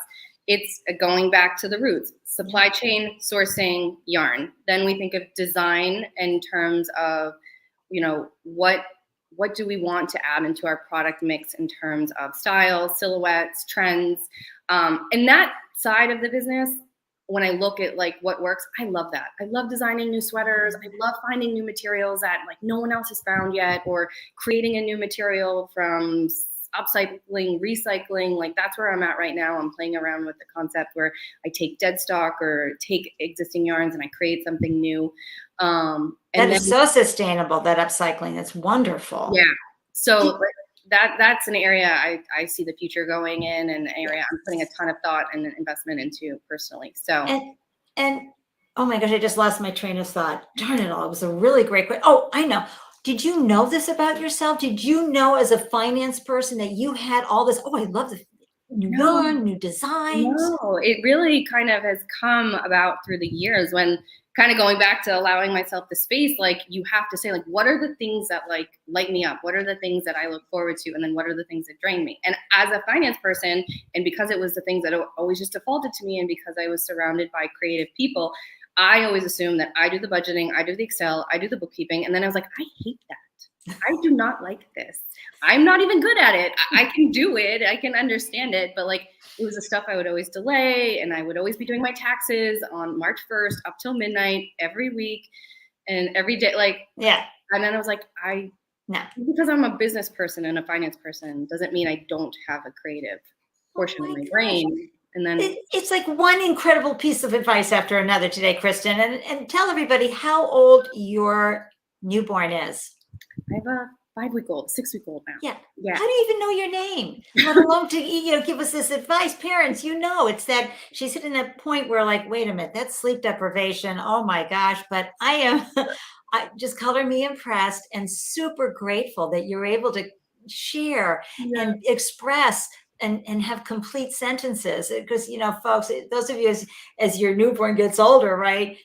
it's going back to the roots, supply chain, sourcing, yarn. Then we think of design in terms of, what do we want to add into our product mix in terms of style, silhouettes, trends. And that side of the business, when I look at like what works, I love that. I love designing new sweaters. I love finding new materials that like no one else has found yet, or creating a new material from upcycling, recycling. Like that's where I'm at right now. I'm playing around with the concept where I take dead stock or take existing yarns and I create something new. That is so sustainable, that upcycling. That's wonderful. Yeah. So that's an area I see the future going in, and an area I'm putting a ton of thought and investment into personally. So and oh my gosh, I just lost my train of thought. Darn it all. It was a really great question. Oh, I know. Did you know this about yourself? Did you know as a finance person that you had all this? Oh, I love the new yarn, new designs. No, it really kind of has come about through the years, when kind of going back to allowing myself the space, like you have to say, like, what are the things that like light me up? What are the things that I look forward to? And then what are the things that drain me? And as a finance person, and because it was the things that always just defaulted to me, and because I was surrounded by creative people, I always assumed that I do the budgeting, I do the Excel, I do the bookkeeping. And then I was like, I hate that. I do not like this. I'm not even good at it. I can do it. I can understand it. But like, it was the stuff I would always delay. And I would always be doing my taxes on March 1st up till midnight every week and every day. Like, yeah. And then I was like, because I'm a business person and a finance person doesn't mean I don't have a creative portion of my brain. And then it's like one incredible piece of advice after another today, Kristin. And tell everybody how old your newborn is. I have a 5-week-old, 6-week-old now. Yeah. How do you even know your name? Let alone to give us this advice. Parents, it's that she's hitting that point where like, wait a minute, that's sleep deprivation. Oh my gosh. But I just color me impressed and super grateful that you're able to share and express and have complete sentences, because folks, those of you as your newborn gets older, right,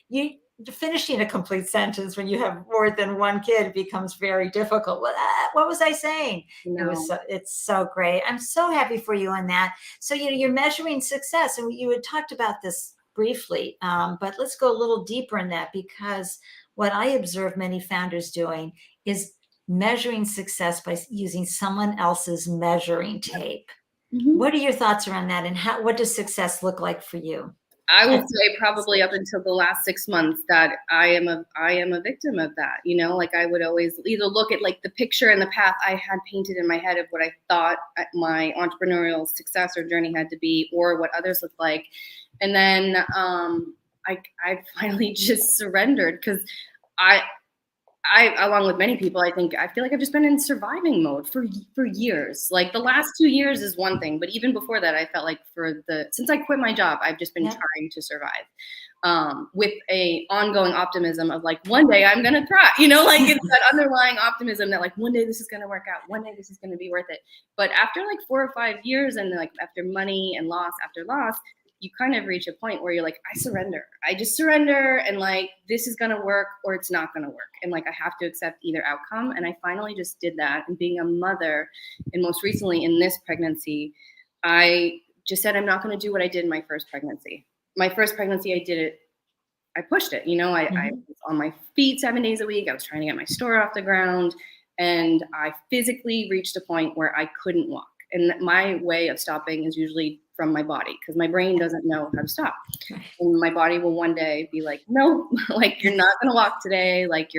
finishing a complete sentence when you have more than one kid becomes very difficult. What was I saying? It's so great. I'm so happy for you on that. So you're measuring success, and you had talked about this briefly, but let's go a little deeper in that, because what I observe many founders doing is measuring success by using someone else's measuring tape. What are your thoughts around that, and what does success look like for you? I would say probably up until the last 6 months that I am a victim of that. Like I would always either look at like the picture and the path I had painted in my head of what I thought my entrepreneurial success or journey had to be, or what others looked like. And then I finally just surrendered, because I, along with many people, I feel like I've just been in surviving mode for years. Like the last 2 years is one thing, but even before that, I felt like since I quit my job, I've just been trying to survive, with a ongoing optimism of like, one day I'm going to thrive, like it's that underlying optimism that like, one day this is going to work out. One day this is going to be worth it. But after like 4 or 5 years, and like after money and loss after loss, you kind of reach a point where you're like, I surrender. I just surrender, and like, this is going to work or it's not going to work. And like, I have to accept either outcome. And I finally just did that. And being a mother, and most recently in this pregnancy, I just said, I'm not going to do what I did in my first pregnancy. My first pregnancy, I pushed it. I was on my feet 7 days a week. I was trying to get my store off the ground, and I physically reached a point where I couldn't walk. And my way of stopping is usually from my body, because my brain doesn't know how to stop. And my body will one day be like, no, like, you're not going to walk today. Like,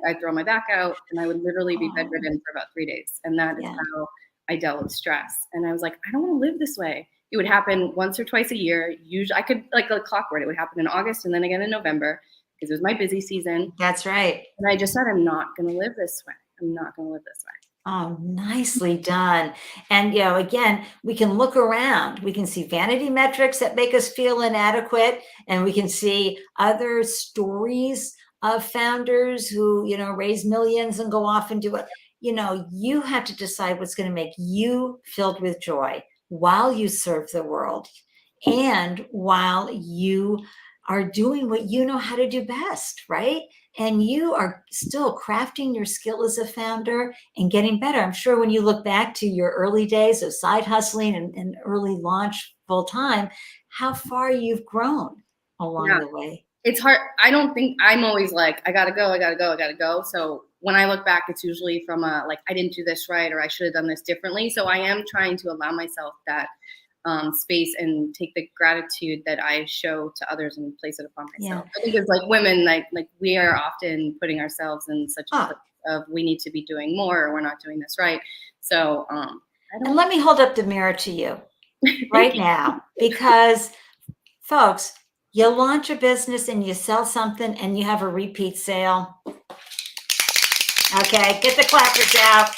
I throw my back out, and I would literally be bedridden for about 3 days. And that is how I dealt with stress. And I was like, I don't want to live this way. It would happen once or twice a year. Usually I could, like a clockwork, it would happen in August and then again in November, because it was my busy season. That's right. And I just said, I'm not going to live this way. I'm not going to live this way. Oh, nicely done. And, again, we can look around. We can see vanity metrics that make us feel inadequate. And we can see other stories of founders who, raise millions and go off and do it. You have to decide what's going to make you filled with joy while you serve the world and while you are doing what you know how to do best, right? And you are still crafting your skill as a founder and getting better. I'm sure when you look back to your early days of side hustling and early launch full time, how far you've grown along the way. It's hard. I'm always like, I gotta go. So when I look back, it's usually from like, I didn't do this right, or I should have done this differently. So I am trying to allow myself that space and take the gratitude that I show to others and place it upon myself. I think it's like women, like we are often putting ourselves in such a place of, we need to be doing more, or we're not doing this right. So, and let me hold up the mirror to you right now, because folks, you launch a business and you sell something and you have a repeat sale. Okay, get the clappers out.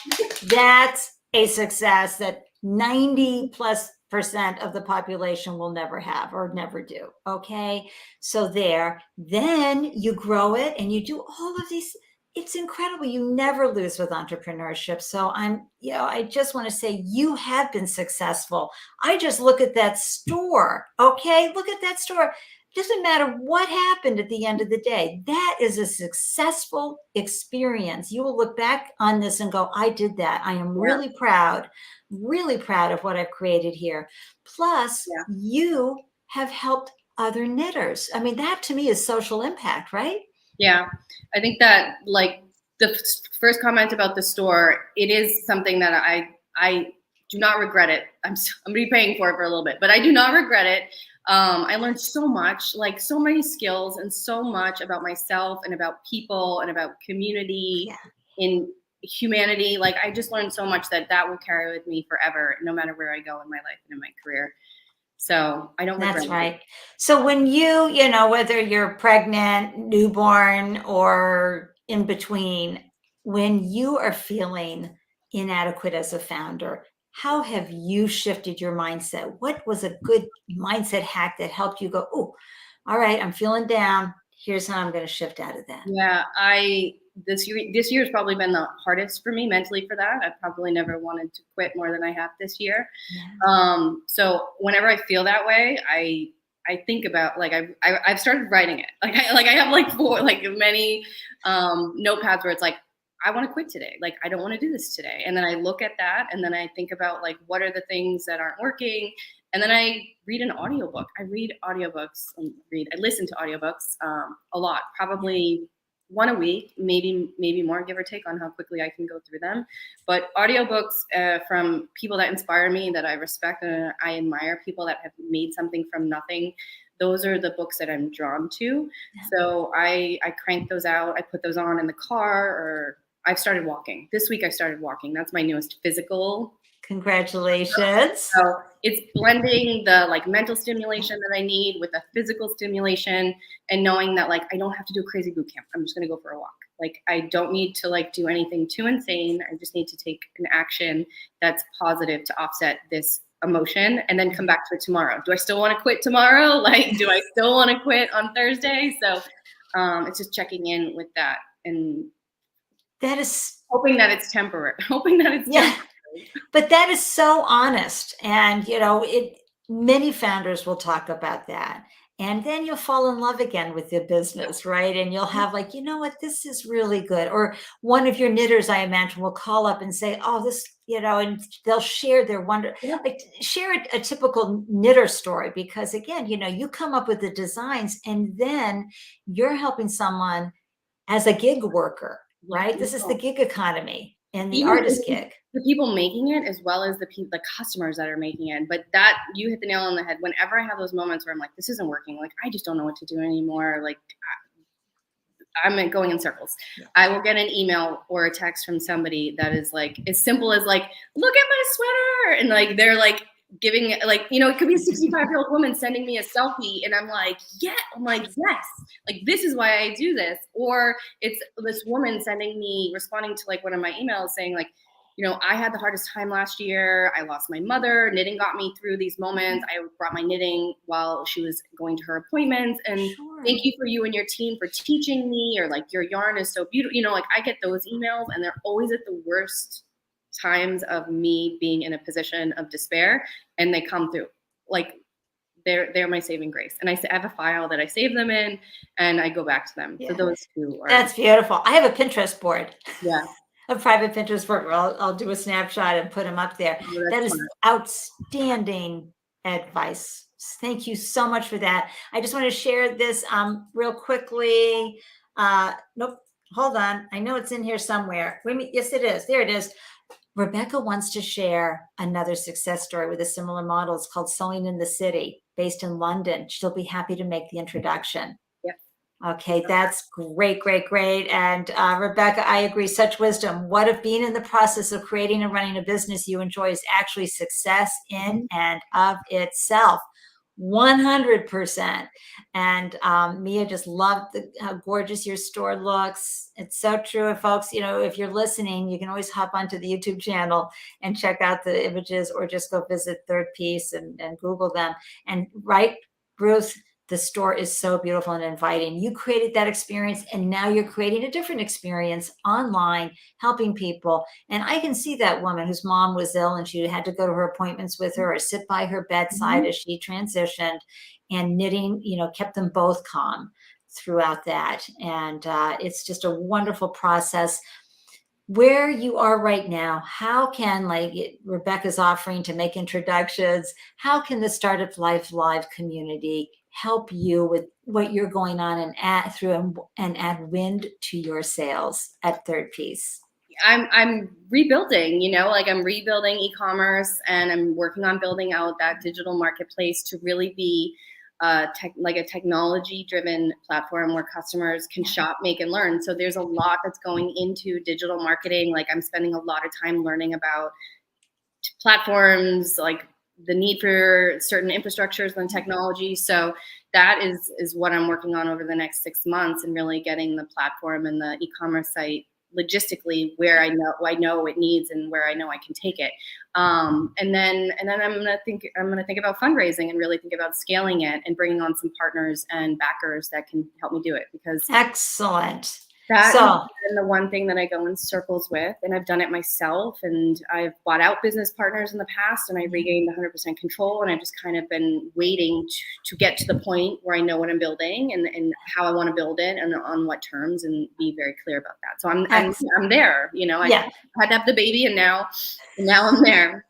That's a success that 90+% of the population will never have or never do. Okay, so then you grow it and you do all of these. It's incredible. You never lose with entrepreneurship. So I just want to say you have been successful. I just look at that store. Okay, look at that store. Doesn't matter what happened at the end of the day. That is a successful experience. You will look back on this and go, I did that. I am really proud of what I've created here. Plus, you have helped other knitters. I mean, that to me is social impact, right? Yeah, I think that, like, the first comment about the store, it is something that I do not regret it. I'm going to be paying for it for a little bit, but I do not regret it. I learned so much, like so many skills, and so much about myself and about people and about community in humanity. Like, I just learned so much that will carry with me forever, no matter where I go in my life and in my career. So I don't regret it. That's right. So when you whether you're pregnant, newborn, or in between, when you are feeling inadequate as a founder, how have you shifted your mindset? What was a good mindset hack that helped you go, oh, all right, I'm feeling down. Here's how I'm going to shift out of that. Yeah, this year has probably been the hardest for me mentally for that. I've probably never wanted to quit more than I have this year. Yeah. So whenever I feel that way, I think about, like, I've started writing it. I have many notepads where it's like, I want to quit today. Like, I don't want to do this today. And then I look at that, and then I think about, like, what are the things that aren't working? And then I read an audiobook. I listen to audiobooks a lot, probably one a week, maybe more, give or take, on how quickly I can go through them. But audiobooks from people that inspire me, that I respect and I admire, people that have made something from nothing. Those are the books that I'm drawn to. Yeah. So I crank those out. I put those on in the car, or I've started walking. This week I started walking. That's my newest physical. Congratulations. So it's blending the, like, mental stimulation that I need with the physical stimulation, and knowing that, like, I don't have to do a crazy boot camp. I'm just going to go for a walk. Like, I don't need to, like, do anything too insane. I just need to take an action that's positive to offset this emotion, and then come back to it tomorrow. Do I still want to quit tomorrow? Like, do I still want to quit on Thursday? So it's just checking in with that, and that is hoping that it's temporary. But that is so honest. And, Many founders will talk about that. And then you'll fall in love again with the business, right? And you'll have like, you know what, this is really good. Or one of your knitters, I imagine, will call up and say, oh, this, and they'll share their wonder, Yeah. like share a typical knitter story, because again, you come up with the designs and then you're helping someone as a gig worker, right? This is the gig economy and the Even artist gig. the people making it, as well as the customers that are making it. But that, you hit the nail on the head. Whenever I have those moments where I'm like, this isn't working, like I just don't know what to do anymore, like I'm going in circles. Yeah. I will get an email or a text from somebody that is like as simple as like, look at my sweater, and like they're like giving, like, it could be a 65-year-old woman sending me a selfie, and I'm like, yes, like this is why I do this. Or it's this woman responding to like one of my emails saying like, I had the hardest time last year. I lost my mother. Knitting got me through these moments. I brought my knitting while she was going to her appointments. And thank you for you and your team for teaching me, or like your yarn is so beautiful. Like I get those emails, and they're always at the worst times of me being in a position of despair, and they come through. Like they're my saving grace. And I have a file that I save them in, and I go back to them. Yeah. So those two are. That's beautiful. I have a Pinterest board. Yeah. A private Pinterest board where I'll do a snapshot and put them up there. Oh, that is outstanding advice. Thank you so much for that. I just want to share this real quickly. Nope, hold on. I know it's in here somewhere. Yes, it is. There it is. Rebecca wants to share another success story with a similar model. It's called Sewing in the City, based in London. She'll be happy to make the introduction. Okay, that's great, great, great. And Rebecca, I agree, such wisdom. What if being in the process of creating and running a business you enjoy is actually success in and of itself? 100%. And Mia just loved how gorgeous your store looks. It's so true. And folks, if you're listening, you can always hop onto the YouTube channel and check out the images, or just go visit Third Piece and Google them. And right, Bruce, the store is so beautiful and inviting. You created that experience, and now you're creating a different experience online, helping people. And I can see that woman whose mom was ill and she had to go to her appointments with her or sit by her bedside as she transitioned, and knitting, kept them both calm throughout that. And it's just a wonderful process. Where you are right now, how can, like Rebecca's offering to make introductions, how can the Startup Life Live community help you with what you're going on and add wind to your sales at Third Piece? I'm rebuilding, like I'm rebuilding e-commerce, and I'm working on building out that digital marketplace to really be like a technology-driven platform where customers can shop, make, and learn. So there's a lot that's going into digital marketing. Like I'm spending a lot of time learning about platforms, like the need for certain infrastructures and technology. So that is what I'm working on over the next 6 months, and really getting the platform and the e-commerce site logistically where I know it needs and where I know I can take it. And then I'm gonna think about fundraising and really think about scaling it and bringing on some partners and backers that can help me do it. Because excellent. That has been the one thing that I go in circles with, and I've done it myself, and I've bought out business partners in the past, and I regained 100% control, and I've just kind of been waiting to get to the point where I know what I'm building and how I want to build it and on what terms, and be very clear about that. So I'm there, I had to have the baby, and now I'm there.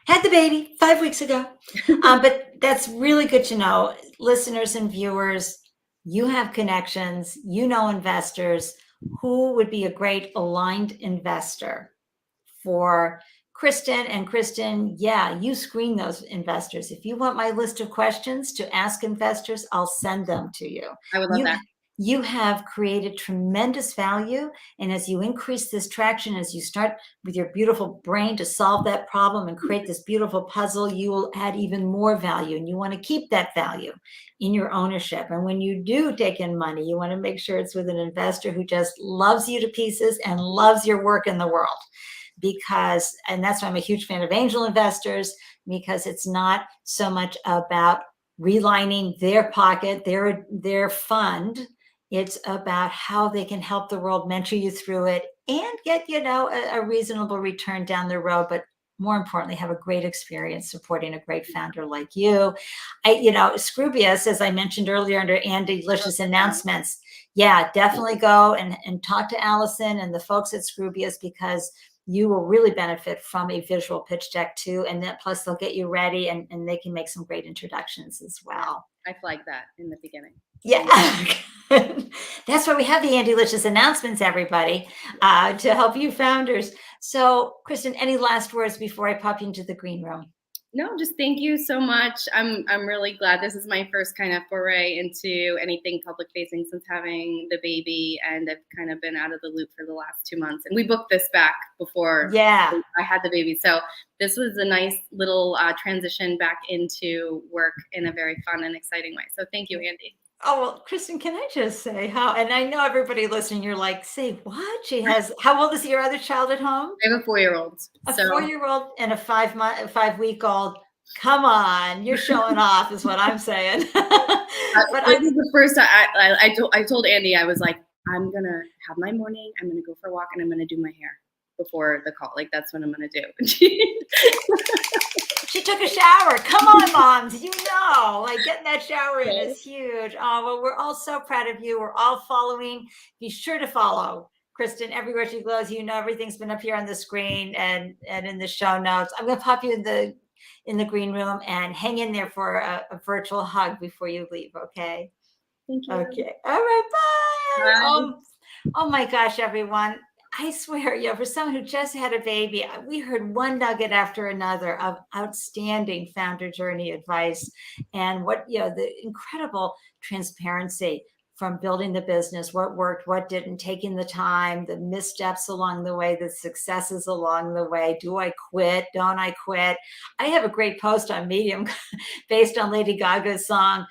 Had the baby 5 weeks ago. But that's really good to know. Listeners and viewers, you have connections, investors who would be a great aligned investor for Kristin. And Kristin, you screen those investors. If you want my list of questions to ask investors, I'll send them to you. I would love that. You have created tremendous value. And as you increase this traction, as you start with your beautiful brain to solve that problem and create this beautiful puzzle, you will add even more value. And you want to keep that value in your ownership. And when you do take in money, you want to make sure it's with an investor who just loves you to pieces and loves your work in the world. And that's why I'm a huge fan of angel investors, because it's not so much about relining their pocket, their fund. It's about how they can help the world, mentor you through it, and get, a reasonable return down the road. But more importantly, have a great experience supporting a great founder like you. Scroobius, as I mentioned earlier under Ande Delicious Announcements, yeah, definitely go and talk to Allison and the folks at Scroobius, because you will really benefit from a visual pitch deck too. And then plus they'll get you ready and they can make some great introductions as well. I flagged that in the beginning. Yeah. That's why we have the Ande Delicious Announcements, everybody, to help you founders. So Kristen, any last words before I pop you into the green room? No, just thank you so much. I'm really glad. This is my first kind of foray into anything public facing since having the baby, and I've kind of been out of the loop for the last 2 months. And we booked this back before I had the baby, so this was a nice little transition back into work in a very fun and exciting way. So thank you, Ande. Oh, well, Kristen, can I just say how, and I know everybody listening, you're like, say what? She has, how old is your other child at home? I have a 4-year-old. A 4-year-old and a 5-week-old. Come on, you're showing off is what I'm saying. But this is the first time I told Ande, I was like, I'm going to have my morning, I'm going to go for a walk, and I'm going to do my hair before the call. Like, that's what I'm going to do. She took a shower. Come on, moms. Like getting that shower in is huge. Oh, well, we're all so proud of you. We're all following. Be sure to follow Kristen everywhere she goes. Everything's been up here on the screen and in the show notes. I'm going to pop you in the green room and hang in there for a virtual hug before you leave. Okay. Thank you. Okay. All right. Bye. Oh my gosh, everyone. I swear, for someone who just had a baby, we heard one nugget after another of outstanding founder journey advice, and what, the incredible transparency from building the business, what worked, what didn't, taking the time, the missteps along the way, the successes along the way. Do I quit? Don't I quit? I have a great post on Medium based on Lady Gaga's song,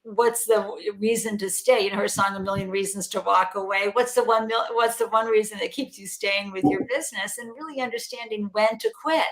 what's the reason to stay? Her song, A Million Reasons to Walk Away. What's the one reason that keeps you staying with your business, and really understanding when to quit?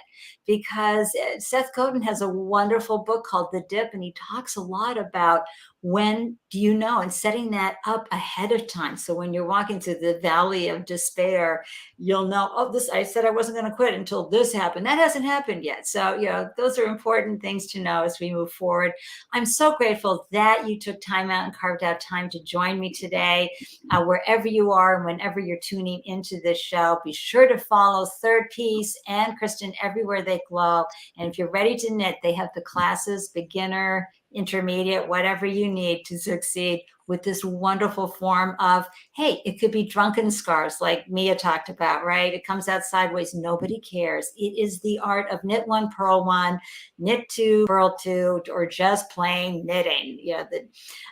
Because Seth Godin has a wonderful book called The Dip, and he talks a lot about when do you know, and setting that up ahead of time. So when you're walking through the valley of despair, you'll know, I said I wasn't going to quit until this happened. That hasn't happened yet. So, those are important things to know as we move forward. I'm so grateful that you took time out and carved out time to join me today. Wherever you are and whenever you're tuning into this show, be sure to follow Third Piece and Kristen everywhere they glow. And if you're ready to knit, they have the classes, beginner, intermediate, whatever you need to succeed with this wonderful form of, hey, it could be drunken scarves like Mia talked about, right? It comes out sideways. Nobody cares. It is the art of knit one, purl one, knit two, purl two, or just plain knitting.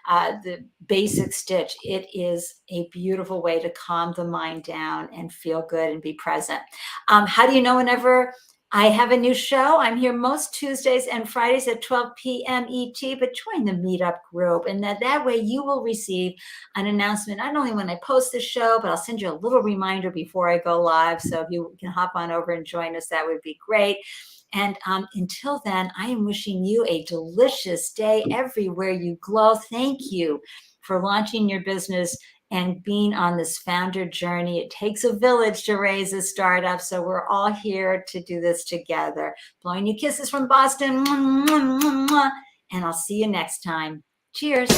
The basic stitch. It is a beautiful way to calm the mind down and feel good and be present. How do you know whenever I have a new show? I'm here most Tuesdays and Fridays at 12 p.m. ET, but join the Meetup group. And that way you will receive an announcement, not only when I post the show, but I'll send you a little reminder before I go live. So if you can hop on over and join us, that would be great. And until then, I am wishing you a delicious day everywhere you glow. Thank you for launching your business and being on this founder journey. It takes a village to raise a startup, so we're all here to do this together. Blowing you kisses from Boston, and I'll see you next time. Cheers.